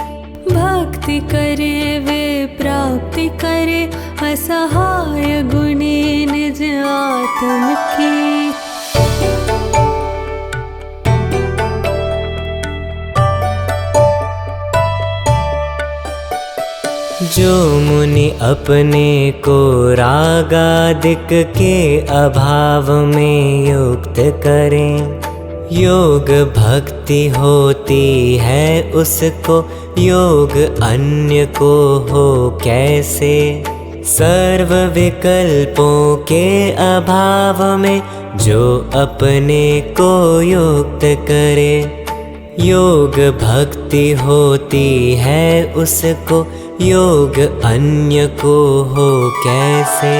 भक्ति करे, वे प्राप्ति करे असहाय गुणी निज आत्म की। जो मुनि अपने को रागादिक के अभाव में युक्त करें, योग भक्ति होती है उसको, योग अन्य को हो कैसे। सर्व विकल्पों के अभाव में जो अपने को युक्त करे, योग भक्ति होती है उसको, योग अन्य को हो कैसे।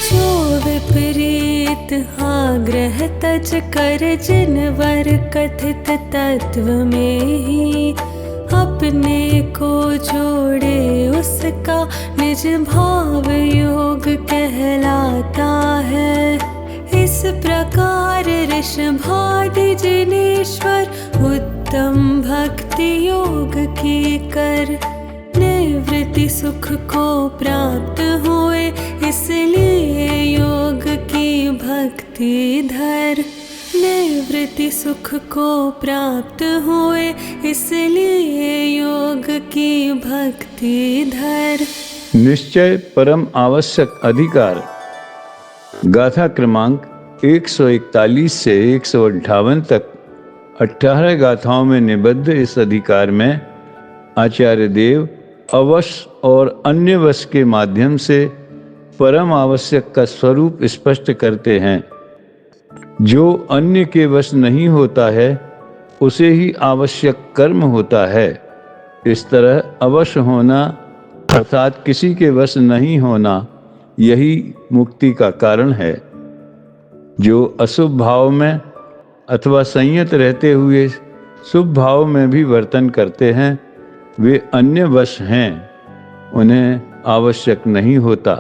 जो विपरीत आग्रह तज कर, जिनवर कथित तत्व में ही अपने को जोड़े, उसका निज भाव योग कहलाता है। इस प्रकार ऋषभादि जिनेश्वर उत्तम भक्ति योग की कर, निवृत्ति सुख को प्राप्त हुए, इसलिए योग की भक्ति धर। निवृत्ति सुख को प्राप्त हुए, इसलिए योग की भक्ति धर। निश्चय परम आवश्यक अधिकार। गाथा क्रमांक 141 से 158 तक 18 गाथाओं में निबद्ध इस अधिकार में आचार्य देव अवश और अन्य वश के माध्यम से परम आवश्यक का स्वरूप स्पष्ट करते हैं। जो अन्य के वश नहीं होता है, उसे ही आवश्यक कर्म होता है। इस तरह अवश्य होना अर्थात किसी के वश नहीं होना, यही मुक्ति का कारण है। जो अशुभ भाव में अथवा संयत रहते हुए शुभ भाव में भी वर्तन करते हैं, वे अन्य वश हैं, उन्हें आवश्यक नहीं होता।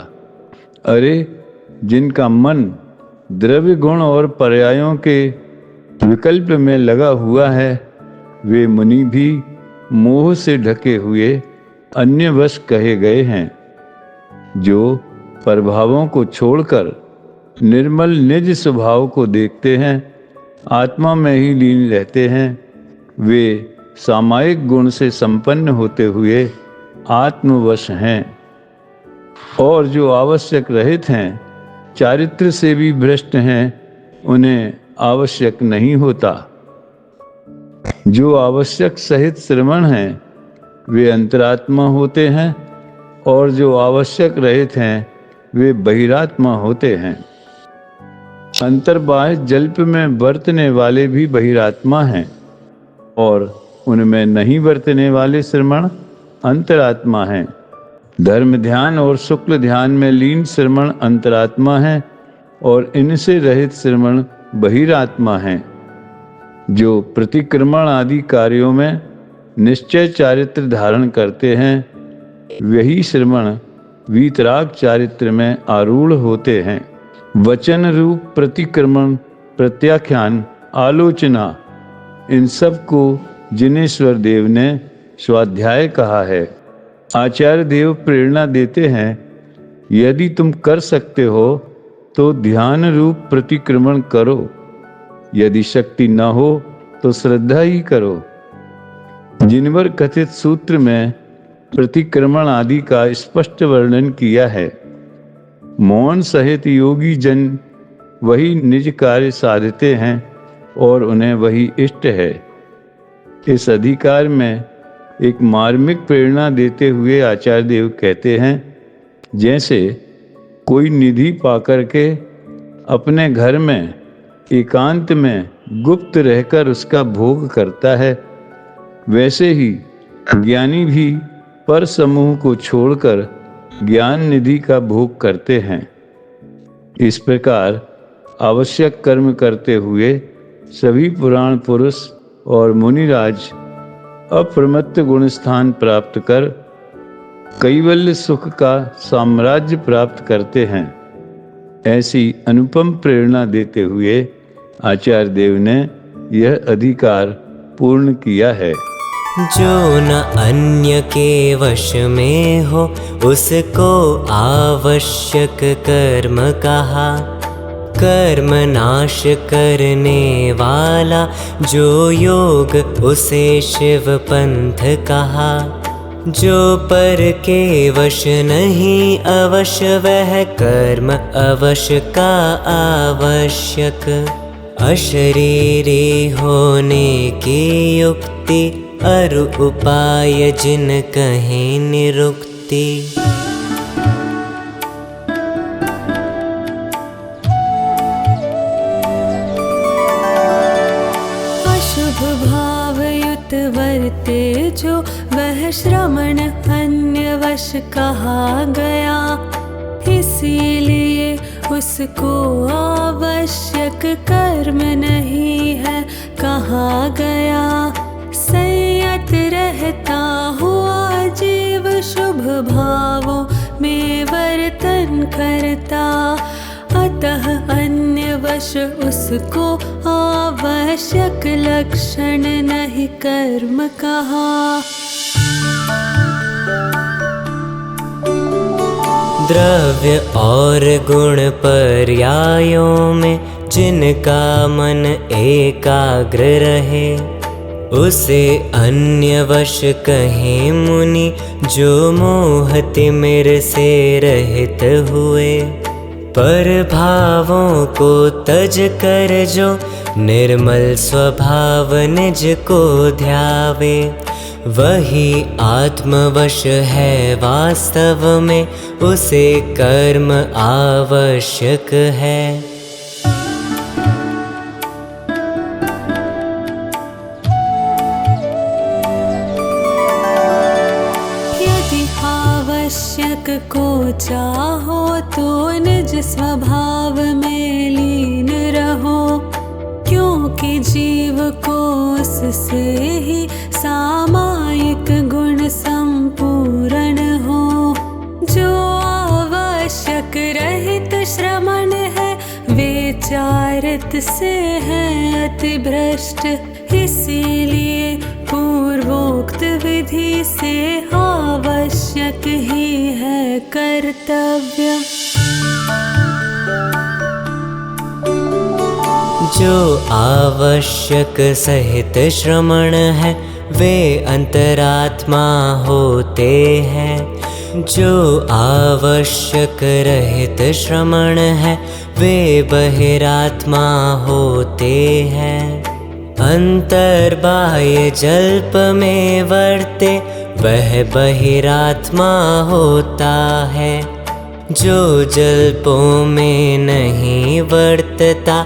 अरे, जिनका मन द्रव्य गुण और पर्यायों के विकल्प में लगा हुआ है, वे मुनि भी मोह से ढके हुए अन्य वश कहे गए हैं। जो प्रभावों को छोड़कर निर्मल निज स्वभाव को देखते हैं, आत्मा में ही लीन रहते हैं, वे सामायिक गुण से संपन्न होते हुए आत्मवश हैं। और जो आवश्यक रहित हैं, चारित्र से भी भ्रष्ट हैं, उन्हें आवश्यक नहीं होता। जो आवश्यक सहित श्रवण हैं, वे अंतरात्मा होते हैं, और जो आवश्यक रहित हैं, वे बहिरात्मा होते हैं। अंतर्बाह्य जल्प में बरतने वाले भी बहिरात्मा हैं, और उनमें नहीं बरतने वाले श्रमण अंतरात्मा हैं। धर्म ध्यान और शुक्ल ध्यान में लीन श्रमण अंतरात्मा हैं, और इनसे रहित श्रमण बहिरात्मा हैं। जो प्रतिक्रमण आदि कार्यों में निश्चय चारित्र धारण करते हैं, वही श्रमण वीतराग चारित्र में आरूढ़ होते हैं। वचन रूप प्रतिक्रमण, प्रत्याख्यान, आलोचना, इन सब को जिनेश्वर देव ने स्वाध्याय कहा है। आचार्य देव प्रेरणा देते हैं, यदि तुम कर सकते हो तो ध्यान रूप प्रतिक्रमण करो, यदि शक्ति न हो तो श्रद्धा ही करो। जिनवर कथित सूत्र में प्रतिक्रमण आदि का स्पष्ट वर्णन किया है। मौन सहित योगी जन वही निज कार्य साधते हैं और उन्हें वही इष्ट है। इस अधिकार में एक मार्मिक प्रेरणा देते हुए आचार्य देव कहते हैं, जैसे कोई निधि पाकर के अपने घर में एकांत में गुप्त रहकर उसका भोग करता है, वैसे ही ज्ञानी भी पर समूह को छोड़कर ज्ञान निधि का भोग करते हैं। इस प्रकार आवश्यक कर्म करते हुए सभी पुराण पुरुष और मुनिराज अप्रमत्त गुण स्थान प्राप्त कर कैवल्य सुख का साम्राज्य प्राप्त करते हैं। ऐसी अनुपम प्रेरणा देते हुए आचार्य देव ने यह अधिकार पूर्ण किया है। जो न अन्य के वश में हो उसको आवश्यक कर्म कहा, कर्म नाश करने वाला जो योग उसे शिव पंथ कहा। जो पर के वश नहीं अवश्य वह कर्म अवश्य का आवश्यक। अशरीरी होने की युक्ति अरु उपाय जिन कहीं निरुक्ति। अशुभ भावयुत वर्ते जो वह श्रमण अन्य वश कहा गया, इसीलिए उसको आवश्यक कर्म नहीं है कहा गया। संयत रहता हुआ जीव शुभ भावों में वर्तन करता, अतः अन्य वश उसको आवश्यक लक्षण नहीं कर्म कहा। द्रव्य और गुण पर्यायों में जिनका मन एकाग्र रहे, उसे अन्य वश कहे मुनि जो मोह तिमिर से रहित हुए। पर भावों को तज कर जो निर्मल स्वभाव निज को ध्यावे, वही आत्मवश है वास्तव में, उसे कर्म आवश्यक है। यदि आवश्यक को चाहो तो निज स्वभाव में लीन रहो, क्योंकि जीव को उससे ही सामायिक गुण संपूर्ण हो। जो आवश्यक रहित श्रमण है वे चारित से है अति भ्रष्ट, इसीलिए पूर्वोक्त विधि से आवश्यक ही है कर्तव्य। जो आवश्यक सहित श्रमण है वे अंतरात्मा होते हैं। जो आवश्यक रहित श्रमण है वे बहिरात्मा होते हैं। अंतर्बाह्य जल्प में वर्ते वह बहिरात्मा होता है। जो जल्पों में नहीं वर्तता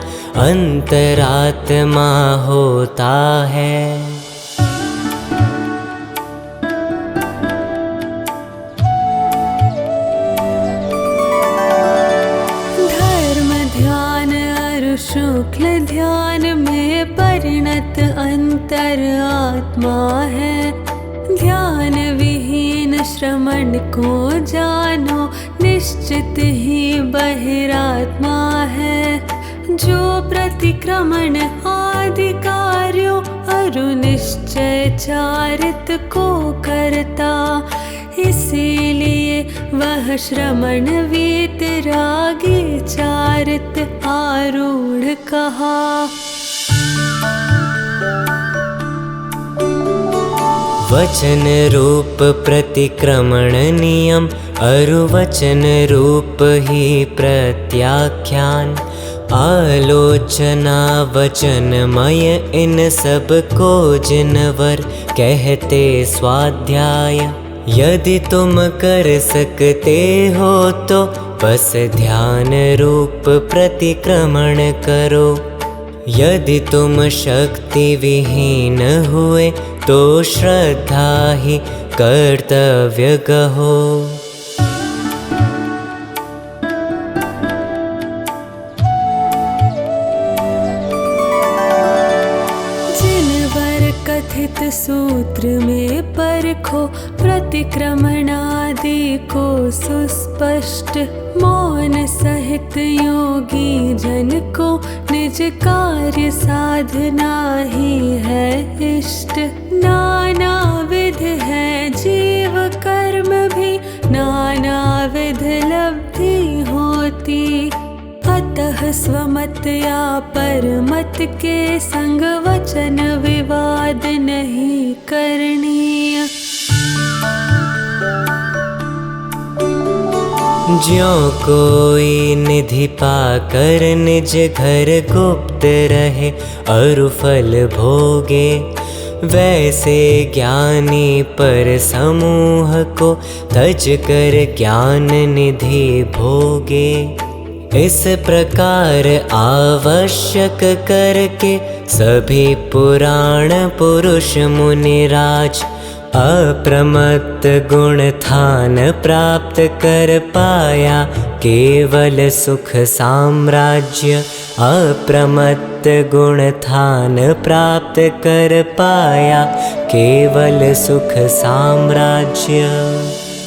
अंतरात्मा होता है। धर्म ध्यान और शुक्ल ध्यान में परिणत अंतर आत्मा है। ध्यान विहीन श्रमण को जानो निश्चित ही बहिरात्मा है। जो प्रतिक्रमण आदि कार्यों अरुनिश्चय चारित को करता, इसीलिए वह श्रमण वीतरागी चारित आरूढ़ कहा। वचन रूप प्रतिक्रमण नियम अरुवचन रूप ही प्रत्याख्यान। आलोचना वचनमय इन सब को जिनवर कहते स्वाध्याय। यदि तुम कर सकते हो तो बस ध्यान रूप प्रतिक्रमण करो। यदि तुम शक्ति विहीन हुए तो श्रद्धा ही कर्तव्य कहो। जिनवर कथित सूत्र में परखो प्रतिक्रमणादि को सुस्पष्ट। मौन सहित योगी जन को निज कार्य साधना ही है इष्ट। नाना विध है जीव कर्म भी, नाना विध लब्धि होती। अतः स्वमत या परमत के संग वचन विवाद नहीं करनीय। ज्यों कोई निधि पाकर निज घर गुप्त रहे और फल भोगे, वैसे ज्ञानी पर समूह को तज कर ज्ञान निधि भोगे। इस प्रकार आवश्यक करके सभी पुराण पुरुष मुनिराज अप्रमत्त गुण थान प्राप्त कर पाया केवल सुख साम्राज्य। अप्रमत्त गुण थान प्राप्त कर पाया केवल सुख साम्राज्य।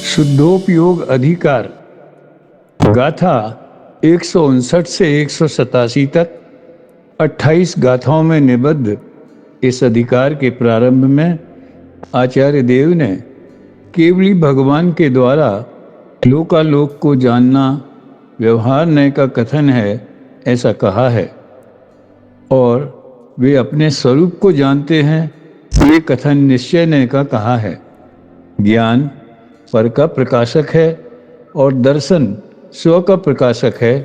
शुद्धोपयोग अधिकार गाथा 159 से 187 तक 28 गाथाओं में निबद्ध इस अधिकार के प्रारंभ में आचार्य देव ने केवली भगवान के द्वारा लोकालोक को जानना व्यवहार नय का कथन है ऐसा कहा है, और वे अपने स्वरूप को जानते हैं ये कथन निश्चय नय का कहा है। ज्ञान पर का प्रकाशक है और दर्शन स्व का प्रकाशक है,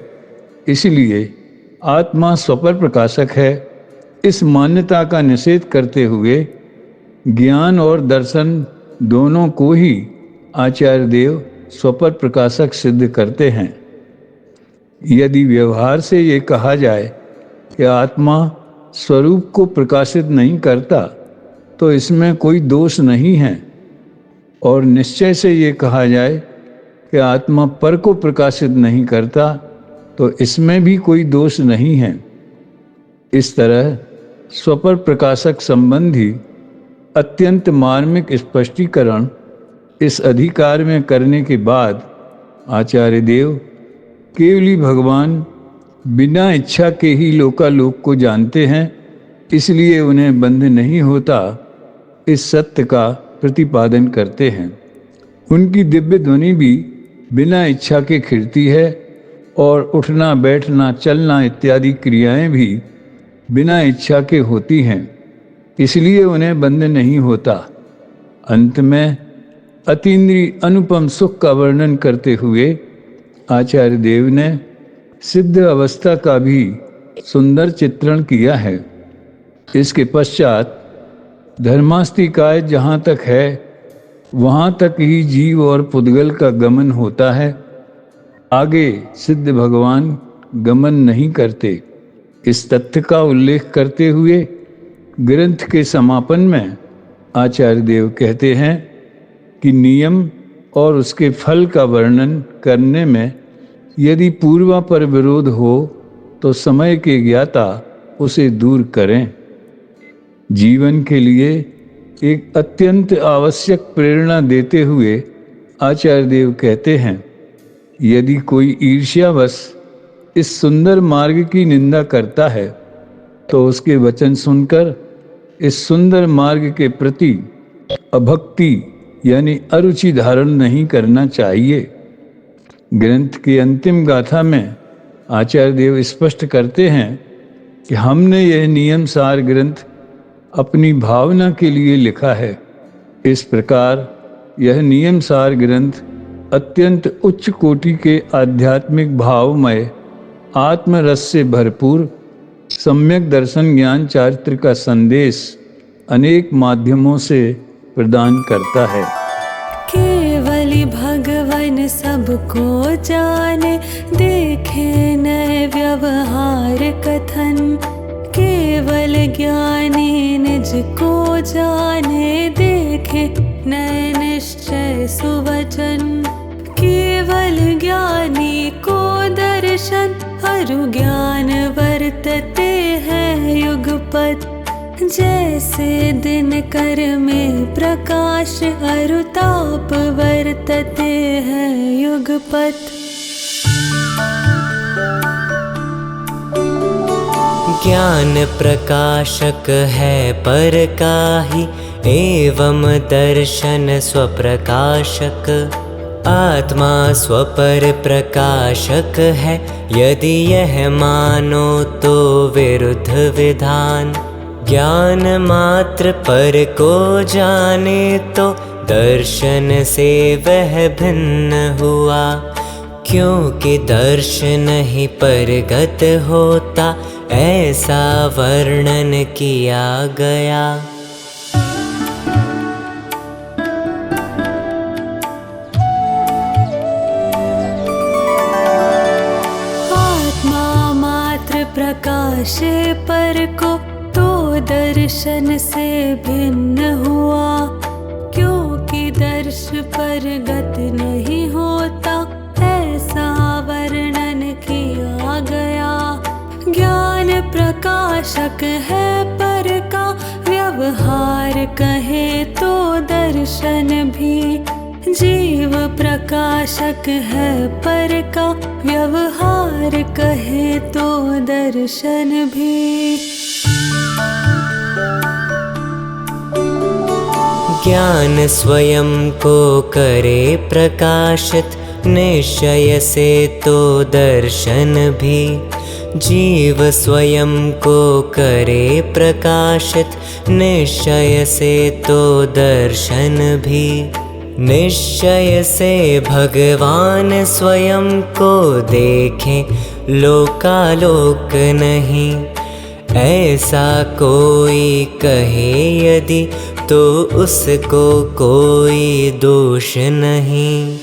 इसलिए आत्मा स्वपर प्रकाशक है। इस मान्यता का निषेध करते हुए ज्ञान और दर्शन दोनों को ही आचार्य देव स्वपर प्रकाशक सिद्ध करते हैं। यदि व्यवहार से ये कहा जाए कि आत्मा स्वरूप को प्रकाशित नहीं करता तो इसमें कोई दोष नहीं है, और निश्चय से ये कहा जाए कि आत्मा पर को प्रकाशित नहीं करता तो इसमें भी कोई दोष नहीं है। इस तरह स्वपर प्रकाशक संबंधी अत्यंत मार्मिक स्पष्टीकरण इस अधिकार में करने के बाद आचार्य देव केवली भगवान बिना इच्छा के ही लोकालोक को जानते हैं, इसलिए उन्हें बंध नहीं होता इस सत्य का प्रतिपादन करते हैं। उनकी दिव्य ध्वनि भी बिना इच्छा के खिलती है और उठना बैठना चलना इत्यादि क्रियाएं भी बिना इच्छा के होती हैं, इसलिए उन्हें बंध नहीं होता। अंत में अतीन्द्रिय अनुपम सुख का वर्णन करते हुए आचार्य देव ने सिद्ध अवस्था का भी सुंदर चित्रण किया है। इसके पश्चात धर्मास्तिकाय जहाँ तक है वहाँ तक ही जीव और पुद्गल का गमन होता है, आगे सिद्ध भगवान गमन नहीं करते। इस तथ्य का उल्लेख करते हुए ग्रंथ के समापन में आचार्य देव कहते हैं कि नियम और उसके फल का वर्णन करने में यदि पूर्वापर विरोध हो तो समय के ज्ञाता उसे दूर करें। जीवन के लिए एक अत्यंत आवश्यक प्रेरणा देते हुए आचार्य देव कहते हैं, यदि कोई ईर्ष्यावश इस सुंदर मार्ग की निंदा करता है तो उसके वचन सुनकर इस सुंदर मार्ग के प्रति अभक्ति यानी अरुचि धारण नहीं करना चाहिए। ग्रंथ की अंतिम गाथा में आचार्य देव स्पष्ट करते हैं कि हमने यह नियम सार ग्रंथ अपनी भावना के लिए लिखा है। इस प्रकार यह नियम सार ग्रंथ अत्यंत उच्च कोटि के आध्यात्मिक भावमय आत्मरस से भरपूर सम्यक दर्शन ज्ञान चारित्र का संदेश अनेक माध्यमों से प्रदान करता है। केवली भगवन सबको जाने, देखे नए व्यवहार कथन। केवल ज्ञानी निज को जाने, देखे नए निश्चय सुवचन। केवल ज्ञानी को दर्शन, अरु ज्ञान वर्तते हैं युगपत्। जैसे दिनकर में प्रकाश, अरु ताप वर्तते हैं युगपत्। ज्ञान प्रकाशक है पर काहि, एवं दर्शन स्वप्रकाशक। आत्मा स्वपर प्रकाशक है, यदि यह मानो तो विरुद्ध विधान। ज्ञान मात्र पर को जाने, तो दर्शन से वह भिन्न हुआ। क्योंकि दर्शन ही परगत होता, ऐसा वर्णन किया गया। आत्मा मात्र प्रकाशे पर को, तो दर्शन से भिन्न हुआ। क्योंकि दर्श परगत नहीं होता, ऐसा वर्णन किया गया। ज्ञान प्रकाशक है पर का, व्यवहार कहे तो दर्शन भी। जीव प्रकाशक है पर का, व्यवहार कहे तो दर्शन भी। ज्ञान स्वयं को करे प्रकाशित, निश्चय से तो दर्शन भी। जीव स्वयं को करे प्रकाशित, निश्चय से तो दर्शन भी। निश्चय से भगवान स्वयं को देखें, लोकालोक नहीं। ऐसा कोई कहे यदि, तो उसको कोई दोष नहीं।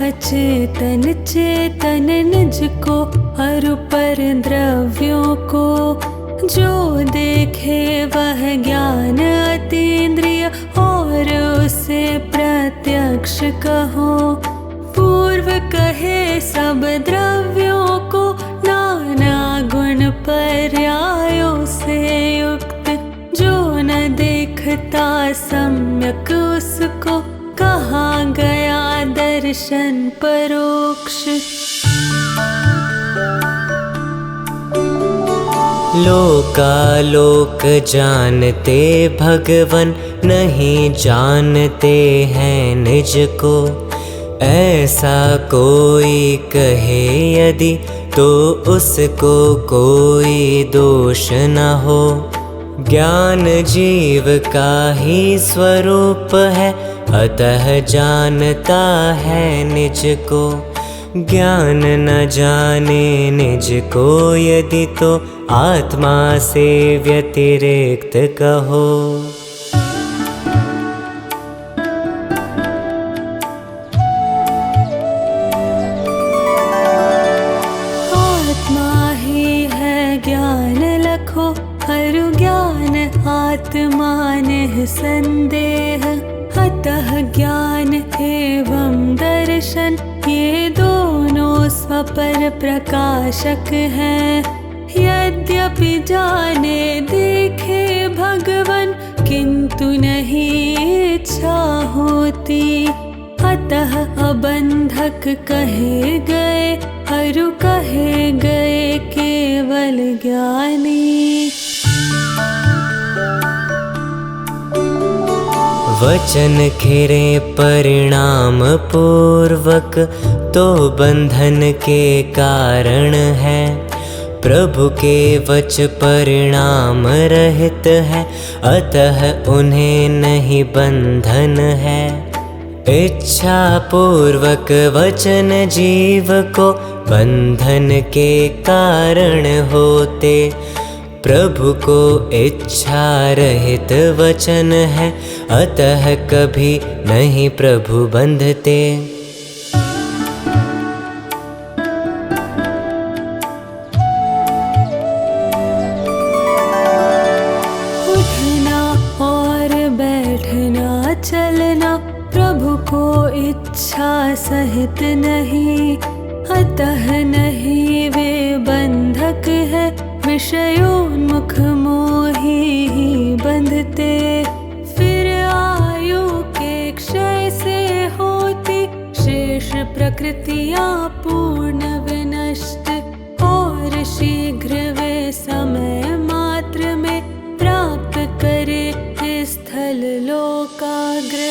चेतन चेतन निज को, अरु पर द्रव्यों को। जो देखे वह ज्ञान अतीन्द्रिय, और उसे प्रत्यक्ष कहो। पूर्व कहे सब द्रव्यों को, नाना गुण पर्यायों से युक्त। जो न देखता सम्यक उसको, कहा गया दर्शन परोक्ष। लोकालोक जानते भगवन, नहीं जानते हैं निज को। ऐसा कोई कहे यदि, तो उसको कोई दोष न हो। ज्ञान जीव का ही स्वरूप है, अतः जानता है निज को। ज्ञान न जाने निज को यदि, तो आत्मा से व्यतिरिक्त कहो। आत्मा ही है ज्ञान लखो, हरु ज्ञान आत्मा निःसंदेह। अतः ज्ञान एवं दर्शन, ये दोनों स्वपर प्रकाशक हैं। यद्यपि जाने देखे भगवन, किंतु नहीं इच्छा होती। अतः अबंधक कहे गए, अरु कहे गए केवल ज्ञानी। वचन खिरे परिणाम पूर्वक, तो बंधन के कारण है। प्रभु के वच परिणाम रहित है, अतः उन्हें नहीं बंधन है। इच्छा पूर्वक वचन जीव को बंधन के कारण होते, प्रभु को इच्छा रहित वचन है, अतः कभी नहीं प्रभु बंधते। उठना और बैठना चलना प्रभु को इच्छा सहित नहीं, अतः नहीं वे बंधक है, विषयोन्मुख मोही ही बंधते। फिर आयु के क्षय से होती शेष प्रकृतियाँ पूर्ण विनष्ट, और शीघ्र वे समय मात्र में प्राप्त करे स्थल लोकाग्र।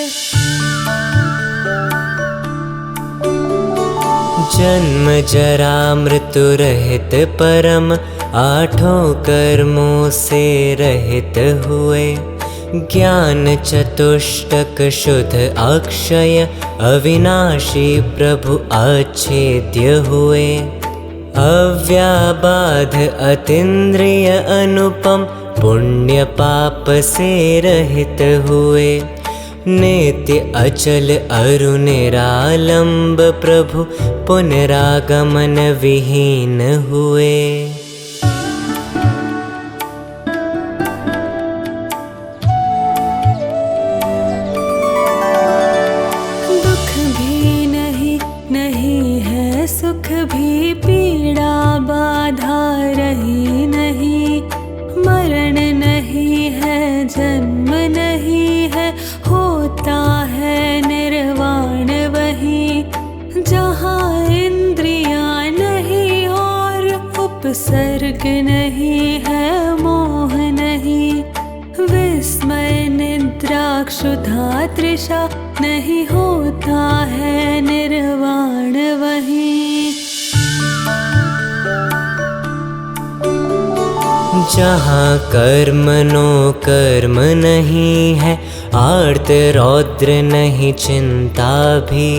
जन्म जरा मृत्यु रहित परम, आठों कर्मों से रहित हुए, ज्ञान चतुष्टक शुद्ध अक्षय, अविनाशी प्रभु अच्छेद्य हुए। अव्याबाध अतीन्द्रिय अनुपम, पुण्य पाप से रहित हुए, नित्य अचल अरु निरालंब प्रभु पुनरागमन विहीन हुए। दुख भी नहीं, नहीं है सुख भी, पीड़ा बाधा रही नहीं, मरण नहीं है जन्म नहीं है, होता है निर्वाण वही। जहाँ इंद्रियां नहीं और उपसर्ग नहीं है, मोह नहीं, विस्मय निद्रा क्षुधा तृषा नहीं, होता है निर्वाण वही। जहाँ कर्म नो कर्म नहीं है, आर्त रौद्र नहीं चिंता भी,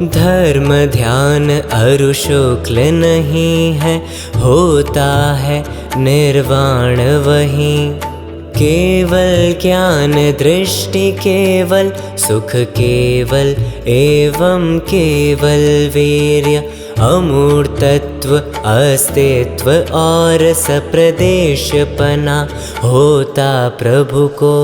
धर्म ध्यान अरु शुक्ल नहीं है, होता है निर्वाण वही। केवल ज्ञान दृष्टि केवल, सुख केवल एवं केवल वीर्य, अमूर्तत्व अस्तित्व और सप्रदेशपना होता प्रभु को।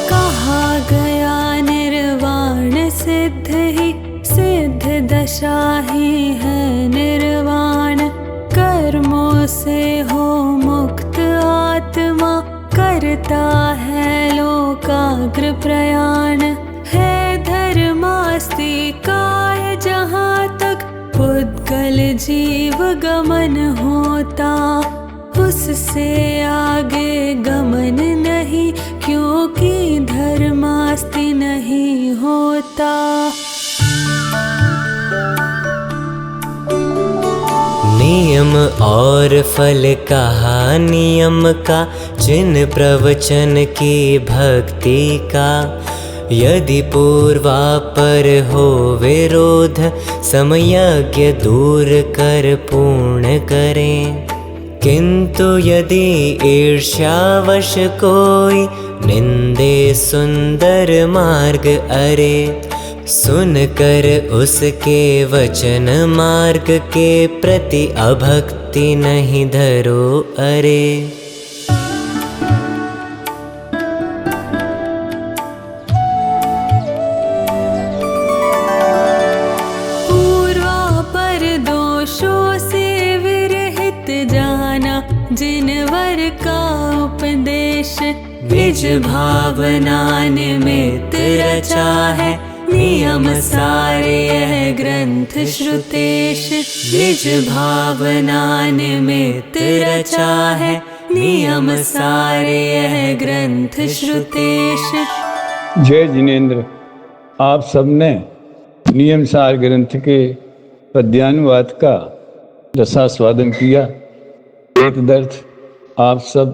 कहा गया निर्वाण सिद्ध ही, सिद्ध दशा ही है निर्वाण, कर्मों से हो मुक्त आत्मा, करता है लोकाग्र प्रयाण। है धर्मास्तिकाय जहाँ तक पुद्गल जीव गमन होता, उससे आगे गमन नहीं, क्योंकि धर्मास्ति नहीं होता। नियम और फल कहा नियम का, जिन प्रवचन की भक्ति का, यदि पूर्वापर हो विरोध, समयज्ञ दूर कर पूर्ण करें। किंतु यदि ईर्ष्यावश कोई, निंदे सुंदर मार्ग अरे, सुन कर उसके वचन मार्ग के प्रति अभक्ति नहीं धरो अरे। पूर्वापर दोषों से विरहित जाना, जिनवर का उपदेश निज भावना निमित्त रचा है, नियम सारे यह ग्रंथ श्रुतेश। निज भावना निमित्त रचा है, नियम सारे यह ग्रंथ श्रुतेश। जय जिनेन्द्र। आप सबने नियम सार ग्रंथ के पद्यानुवाद का रसास्वादन किया। एकदर्थ आप सब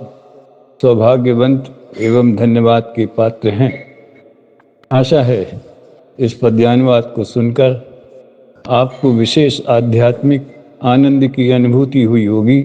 सौभाग्यवंत एवं धन्यवाद के पात्र हैं। आशा है इस पद्यानुवाद को सुनकर आपको विशेष आध्यात्मिक आनंद की अनुभूति हुई होगी।